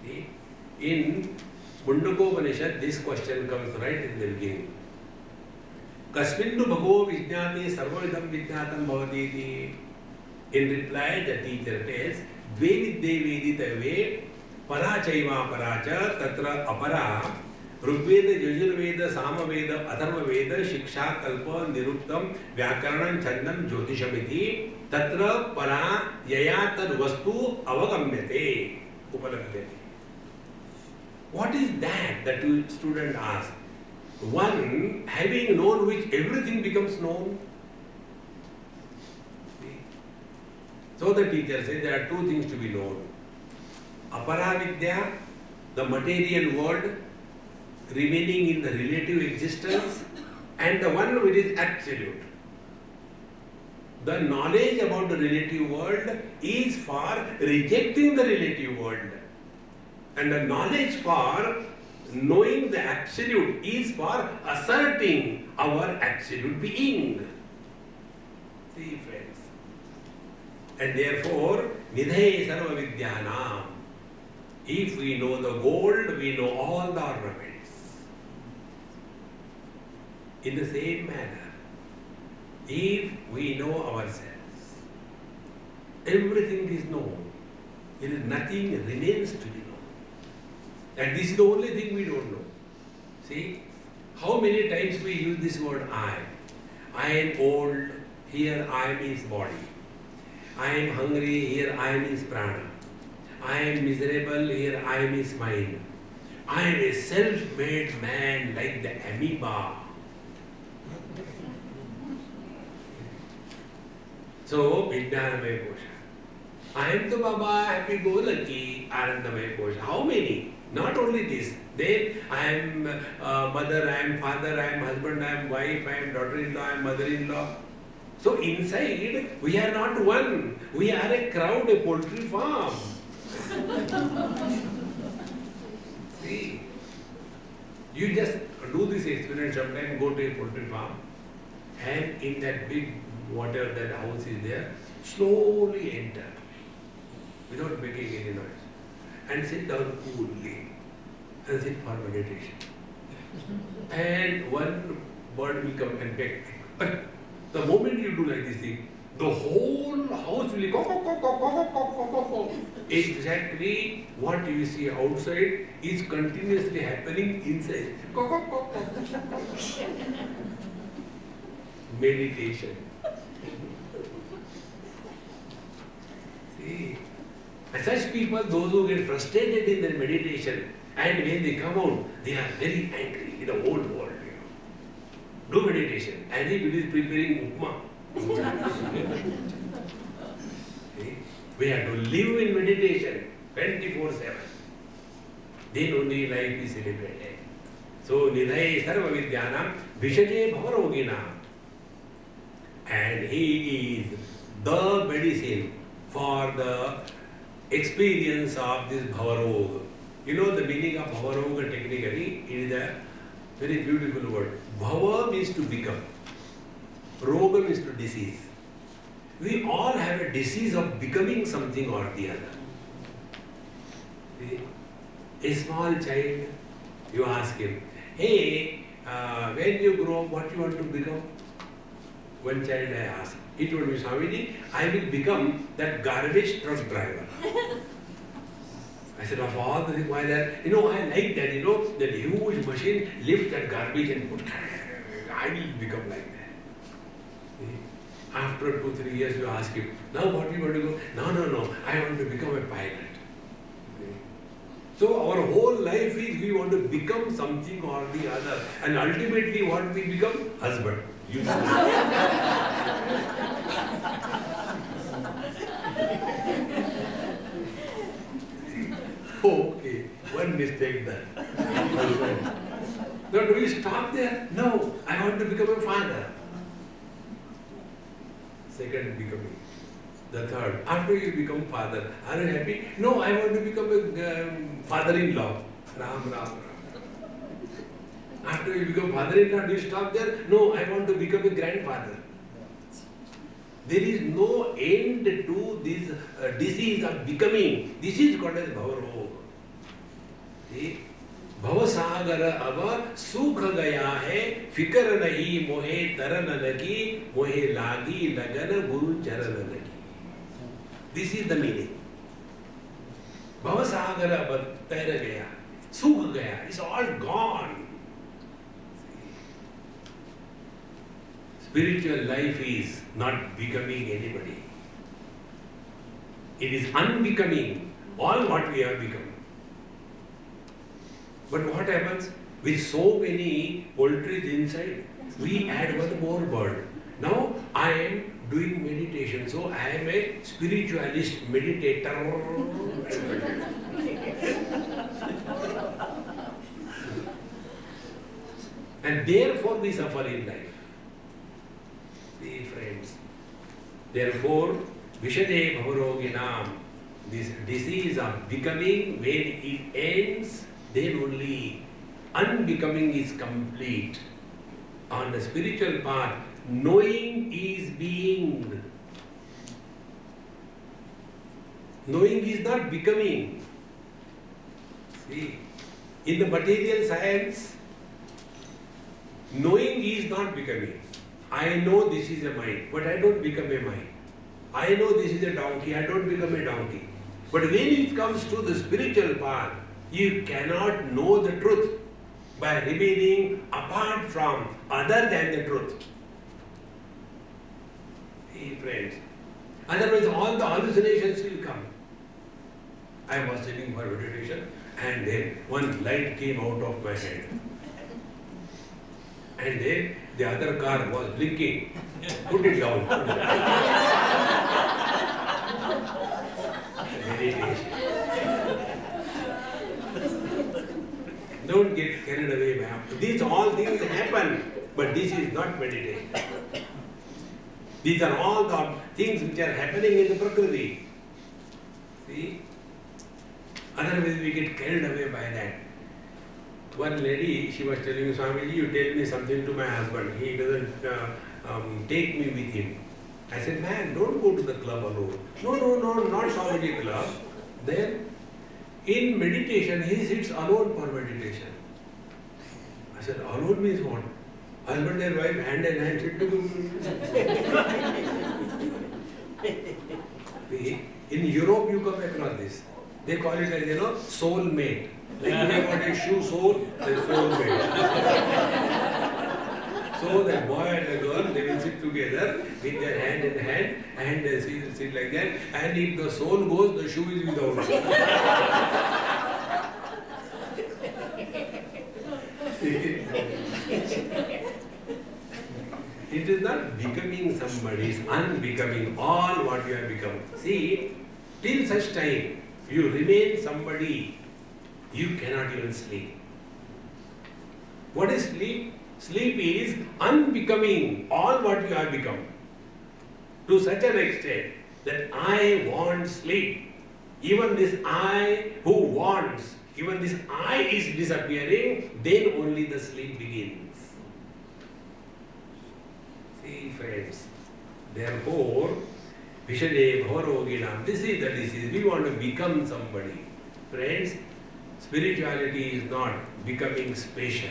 See? In Mundakopanishad, this question comes right in the beginning. Kasminnu bhagavo vijnati sarvavidam vijnatam bhavati. In reply, the teacher tells, Vedite vedita ve parachaiva paracha tatra apara Rugveda, Yajurveda, Samaveda, Atharvaveda, Shiksha, Kalpa, Niruktam, Vyakaranam, Chandam, Jyotishamiti, Tatra para yaya tad vastu avagamyate, upalabhyate. What is that the student asks? One, having known which everything becomes known. So the teacher says there are two things to be known. Aparavidya, the material world, remaining in the relative existence, and the one which is absolute. The knowledge about the relative world is for rejecting the relative world, and the knowledge for knowing the absolute is for asserting our absolute being. See, friends. And therefore, nidhaye sarva vidyanam. If we know the gold, we know all the ornaments. In the same manner, if we know ourselves, everything is known. There is nothing remains to be known. And this is the only thing we don't know. See, how many times we use this word I. I am old, here I means body. I am hungry, here I means prana. I am miserable, here I means mind. I am a self-made man like the amoeba. So, Vijnanamaya Kosha. I am the Baba, happy-go-lucky, Anandamaya Kosha. How many? Not only this. Then I am mother, I am father, I am husband, I am wife, I am daughter-in-law, I am mother-in-law. So inside, we are not one. We are a crowd, a poultry farm. See, you just do this experiment sometime, go to a poultry farm, and in that big water, that house is there, slowly enter, without making any noise, and sit down coolly, and sit for meditation. And one bird will come and peck. But the moment you do like this thing, the whole house will go. Exactly what you see outside is continuously happening inside. Meditation. See, such people, those who get frustrated in their meditation, and when they come out, they are very angry in the whole world. Do meditation as if it is preparing upma. See? We have to live in meditation 24/7. Then only life is celebrated. So, nidhaye sarva vidyanam vishade bhavarogina. And he is the medicine for the experience of this bhavaroga. You know the meaning of bhavaroga technically? It is a very beautiful word. Bhava means to become. Roga means to disease. We all have a disease of becoming something or the other. See? A small child, you ask him, hey, when you grow up, what you want to become? One child I asked, he told me, Swamiji, I will become that garbage truck driver. I said, of all the things, why that? You know, I like that, you know, that huge machine lifts that garbage and put, I will become like that. See? After 2-3 years, you ask him, now what you want to go? No, I want to become a pilot. See? So our whole life is we want to become something or the other. And ultimately what we become? Husband. You okay, one mistake done. Now do we stop there? No, I want to become a father. Second, becoming. The third, after you become father, are you happy? No, I want to become a father-in-law. Ram. After you become father-in-law, do you stop there? No, I want to become a grandfather. There is no end to this disease of becoming. This is called as bhavarog. See? Bhavasagara ava sukha gaya hai, fikar nahi mohe taran lagi, mohe lagi lagana guru charan lagi. This is the meaning. Bhavasagara ava taira gaya, sukha gaya, it's all gone. Spiritual life is not becoming anybody. It is unbecoming, all what we have become. But what happens? With so many poultries inside, we add one more bird. Now I am doing meditation, so I am a spiritualist meditator. And therefore we suffer in life. See, friends. Therefore, Vishade Bhavaroginam, this disease of becoming, when it ends, then only unbecoming is complete. On the spiritual path, knowing is being. Knowing is not becoming. See, in the material science, knowing is not becoming. I know this is a mind, but I don't become a mind. I know this is a donkey, I don't become a donkey. But when it comes to the spiritual path, you cannot know the truth by remaining apart from other than the truth. Hey friends, otherwise all the hallucinations will come. I was sitting for meditation and then one light came out of my hand. And then the other car was blinking. Put it down. Meditation. Don't get carried away by these all things happen, but this is not meditation. These are all the things which are happening in the Prakriti. See? Otherwise we get carried away by that. One lady, she was telling me, Swami, you tell me something to my husband. He doesn't take me with him. I said, man, don't go to the club alone. No, not Swamiji club. Then, in meditation, he sits alone for meditation. I said, alone means what? Husband and wife, hand in hand, sit together. In Europe, you come across this. They call it as, soul mate. Like you have got a shoe sole, the soul mate. So the boy and the girl, they will sit together with their hand in hand and they sit like that. And if the soul goes, the shoe is without. It is not becoming somebody, it's unbecoming, all what you have become. See, till such time you remain somebody, you cannot even sleep. What is sleep? Sleep is unbecoming all what you have become. To such an extent that I want sleep. Even this I who wants, even this I is disappearing, then only the sleep begins. See, friends, therefore, Vishade Bhavaroginam, this is the disease. We want to become somebody. Friends, spirituality is not becoming special.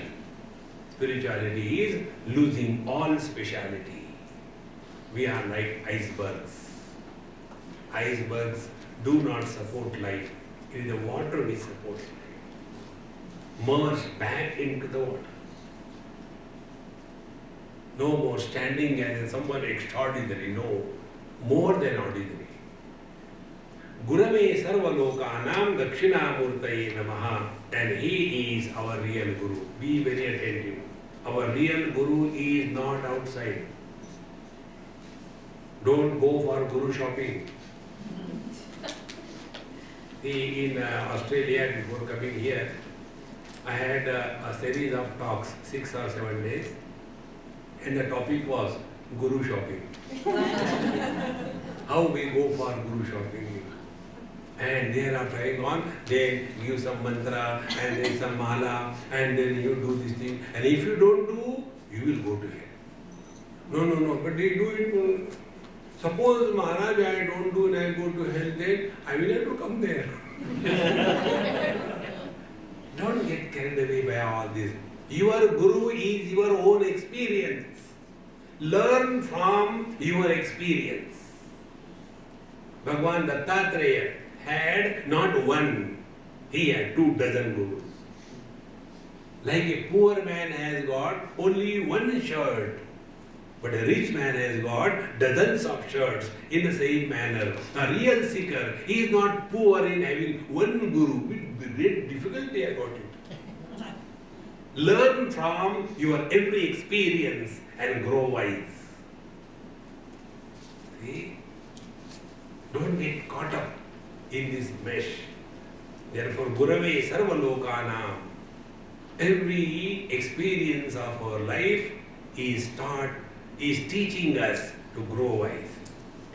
Spirituality is losing all speciality. We are like icebergs. Icebergs do not support life. It is the water we support. Merge back into the water. No more standing as someone extraordinary, no, more than ordinary. Gurave Sarvalokanam Dakshinamurtaye Namaha, and he is our real Guru. Be very attentive. Our real Guru is not outside. Don't go for Guru shopping. See, in Australia, before coming here, I had a series of talks, 6 or 7 days, and the topic was Guru shopping. How we go for Guru shopping. And they are trying on, they give some mantra and then some mala and then you do this thing. And if you don't do, you will go to hell. No, but they do it. Suppose Maharaj, I don't do and I go to hell, then I will have to come there. Don't get carried away by all this. Your Guru is your own experience. Learn from your experience. Bhagavan Dattatreya had not one, he had 24 gurus. Like a poor man has got only one shirt, but a rich man has got dozens of shirts in the same manner. A real seeker, he is not poor in having one guru. With great difficulty I got it. Learn from your every experience and grow wise. See? Don't get caught up in this mesh. Therefore, Gurave Sarvalokanam, every experience of our life is teaching us to grow wise.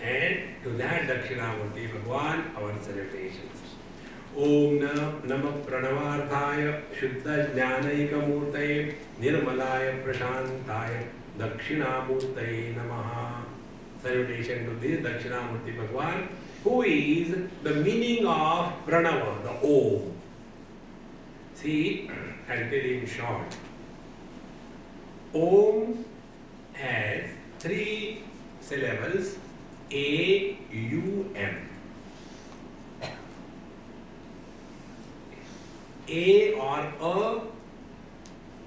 And to that Dakshinamurti Bhagavan, our celebrations. Om Namah Pranavarthaya Shuddha Jnanaika Murtaye Nirmalaya Prashantaya Dakshinamurtaye Namaha. Salutation to this Dakshinamurti Bhagavan, who is the meaning of Pranava, the Om. See, I'll tell you in short. Om has 3 syllables, A, U, M. A or A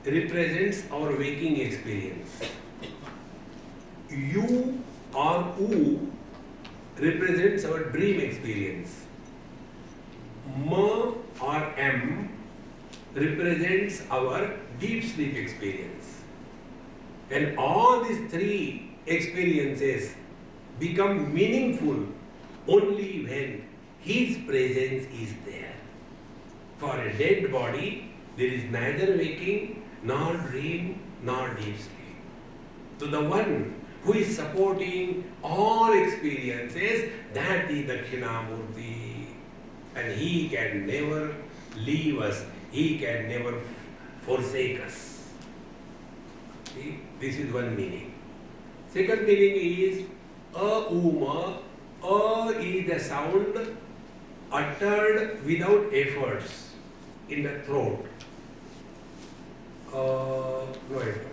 represents our waking experience. U or U represents our dream experience. M or M represents our deep sleep experience. And all these 3 experiences become meaningful only when His presence is there. For a dead body, there is neither waking, nor dream, nor deep sleep. To the one who is supporting all experiences, that is Dakshinamurti. And he can never leave us. He can never forsake us. See? This is one meaning. Second meaning is A-uma. A is the sound uttered without efforts in the throat. No effort.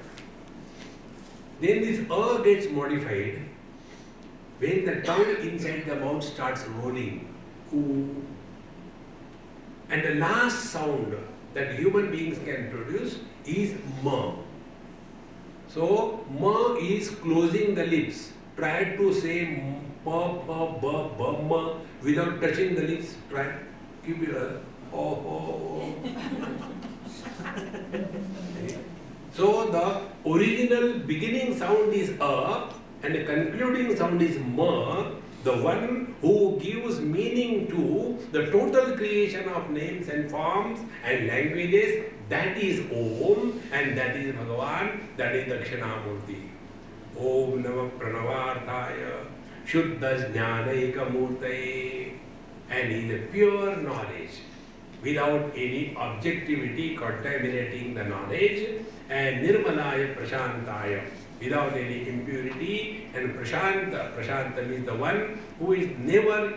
Then this A gets modified when the tongue inside the mouth starts rolling. Ooh. And the last sound that human beings can produce is Ma. So, Ma is closing the lips. Try to say Pa, Pa, Ba, Ba, Ma without touching the lips. Try. Keep it oh. So the original beginning sound is A and the concluding sound is Ma, the one who gives meaning to the total creation of names and forms and languages, that is Om, and that is Bhagavan, that is Dakshinamurti. Om Namah Pranavarthaya Shuddha Jnanaika Murtaye, and is a pure knowledge without any objectivity contaminating the knowledge, and Nirmalaya Prashantaya, without any impurity, and Prashanta means the one who is never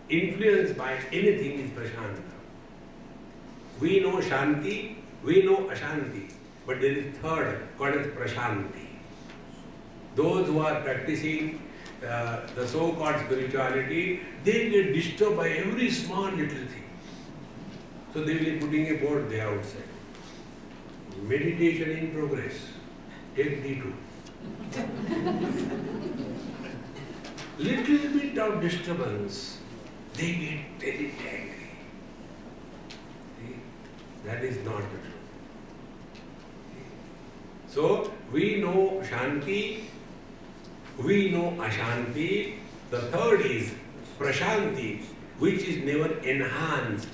influenced by anything is Prashanta. We know Shanti, we know Ashanti, but there is third called as Prashanti. Those who are practicing the so-called spirituality, they get disturbed by every small little thing. So they will be putting a board there outside. Meditation in progress. Take D2. Little bit of disturbance, they get very angry. See? That is not the truth. So we know Shanti, we know Ashanti. The third is Prashanti, which is never enhanced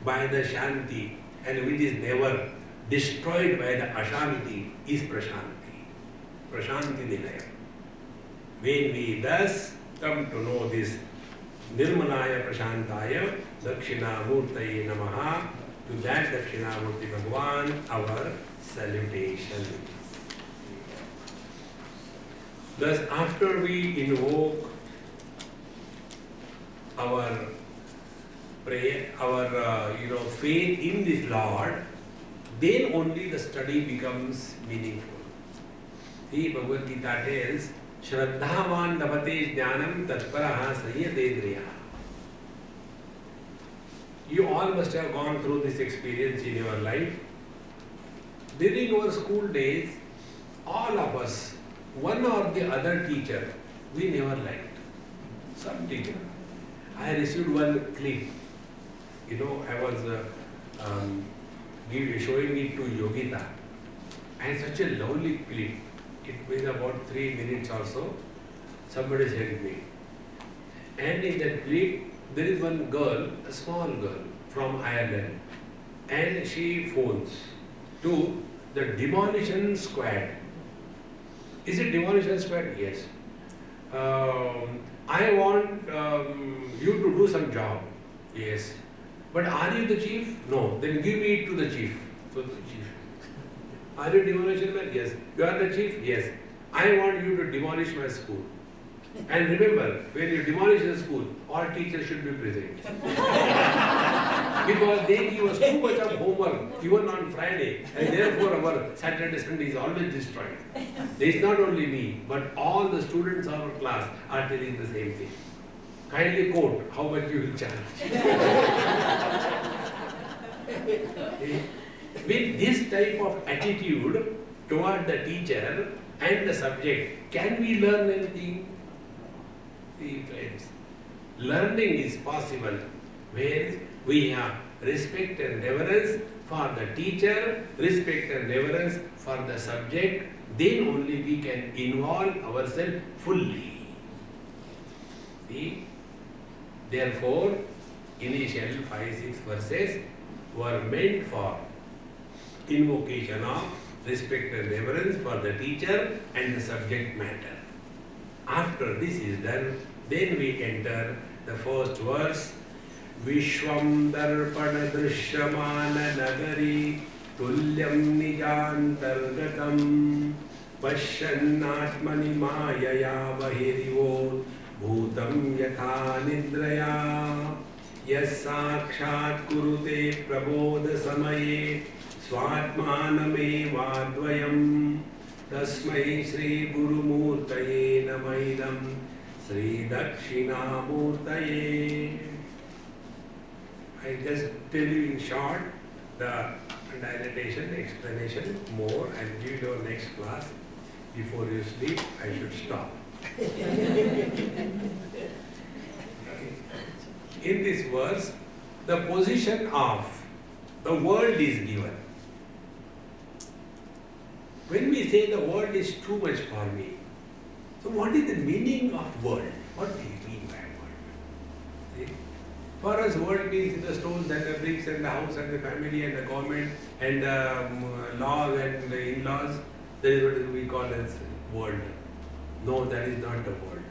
by the Shanti and which is never destroyed by the Ashanti, is Prashanti. Prashanti Nilaya. When we thus come to know this Nirmalaya Prashantaya Dakshinamurtaye Namaha, to that Dakshinamurti Bhagwan, our salutation. Thus, after we invoke our prayer, our faith in this Lord, then only the study becomes meaningful. See, Bhagavad Gita tells, Shraddhavan Dabate Jnanam Tatparaha Sahyadedriya. You all must have gone through this experience in your life. During our school days, all of us, one or the other teacher, we never liked. Some teacher. I received one clip. I was showing it to Yogita. And such a lovely clip. It was about 3 minutes or so. Somebody sent me. And in that clip, there is one girl, a small girl from Ireland. And she phones to the demolition squad. Is it demolition squad? Yes. I want you to do some job. Yes. But are you the chief? No. Then give me it to the chief. So the chief. Are you demolition man? Yes. You are the chief? Yes. I want you to demolish my school. And remember, when you demolish the school, all teachers should be present. Because they give us too much of homework, even on Friday, and therefore our Saturday, Sunday is always destroyed. It's not only me, but all the students of our class are telling the same thing. Kindly quote how much you will charge. With this type of attitude toward the teacher and the subject, can we learn anything? See, friends, learning is possible when we have respect and reverence for the teacher, respect and reverence for the subject, then only we can involve ourselves fully. See? Therefore, initial 5-6 verses were meant for invocation of respect and reverence for the teacher and the subject matter. After this is done, then we enter the first verse. Vishwam darpana drishyamana nagari tulyam nijantargatam pashyannatmani mayaya vahirivo bhutam yatha nidraya yas sakshat kurute prabodha samaye swatmaname vadvayam tasmai Sri Guru Murtaye namaidam Sri Dakshinamurtaye. I just tell you in short the dilatation, explanation more, and give your next class. Before you sleep, I should stop. In this verse, the position of the world is given. When we say the world is too much for me, so what is the meaning of world? What do you mean by world? See? For us, world means the stones and the bricks and the house and the family and the government and the laws and the in-laws. That is what we call as world. No, that is not the world.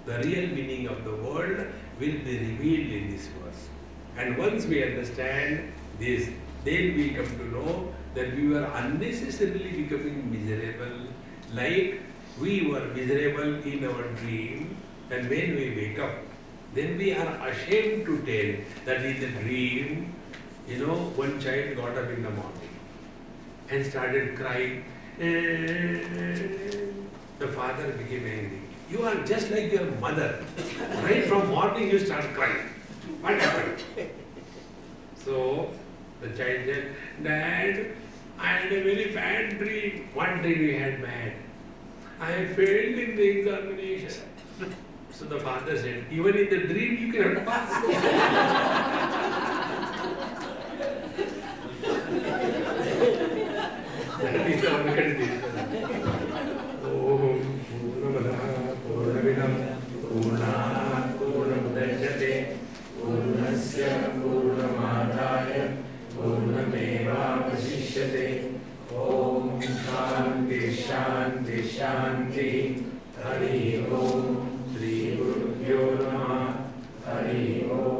The real meaning of the world will be revealed in this verse. And once we understand this, then we come to know that we were unnecessarily becoming miserable, like we were miserable in our dream, and when we wake up, then we are ashamed to tell that in the dream, one child got up in the morning and started crying. The father became angry. You are just like your mother. Right from morning you start crying. What happened? So, The child said, Dad, I had a very bad dream. What dream you had bad? I failed in the examination. So the father said, even in the dream you cannot pass. That is our condition. Om Purnamada Purnamidam Purnat Purnamudachyate Purnasya Purnamadaya Purnameva Vasishyate Om Shanti Shanti Shanti Hari Om Shri Gurubhyo Namaha Hari Om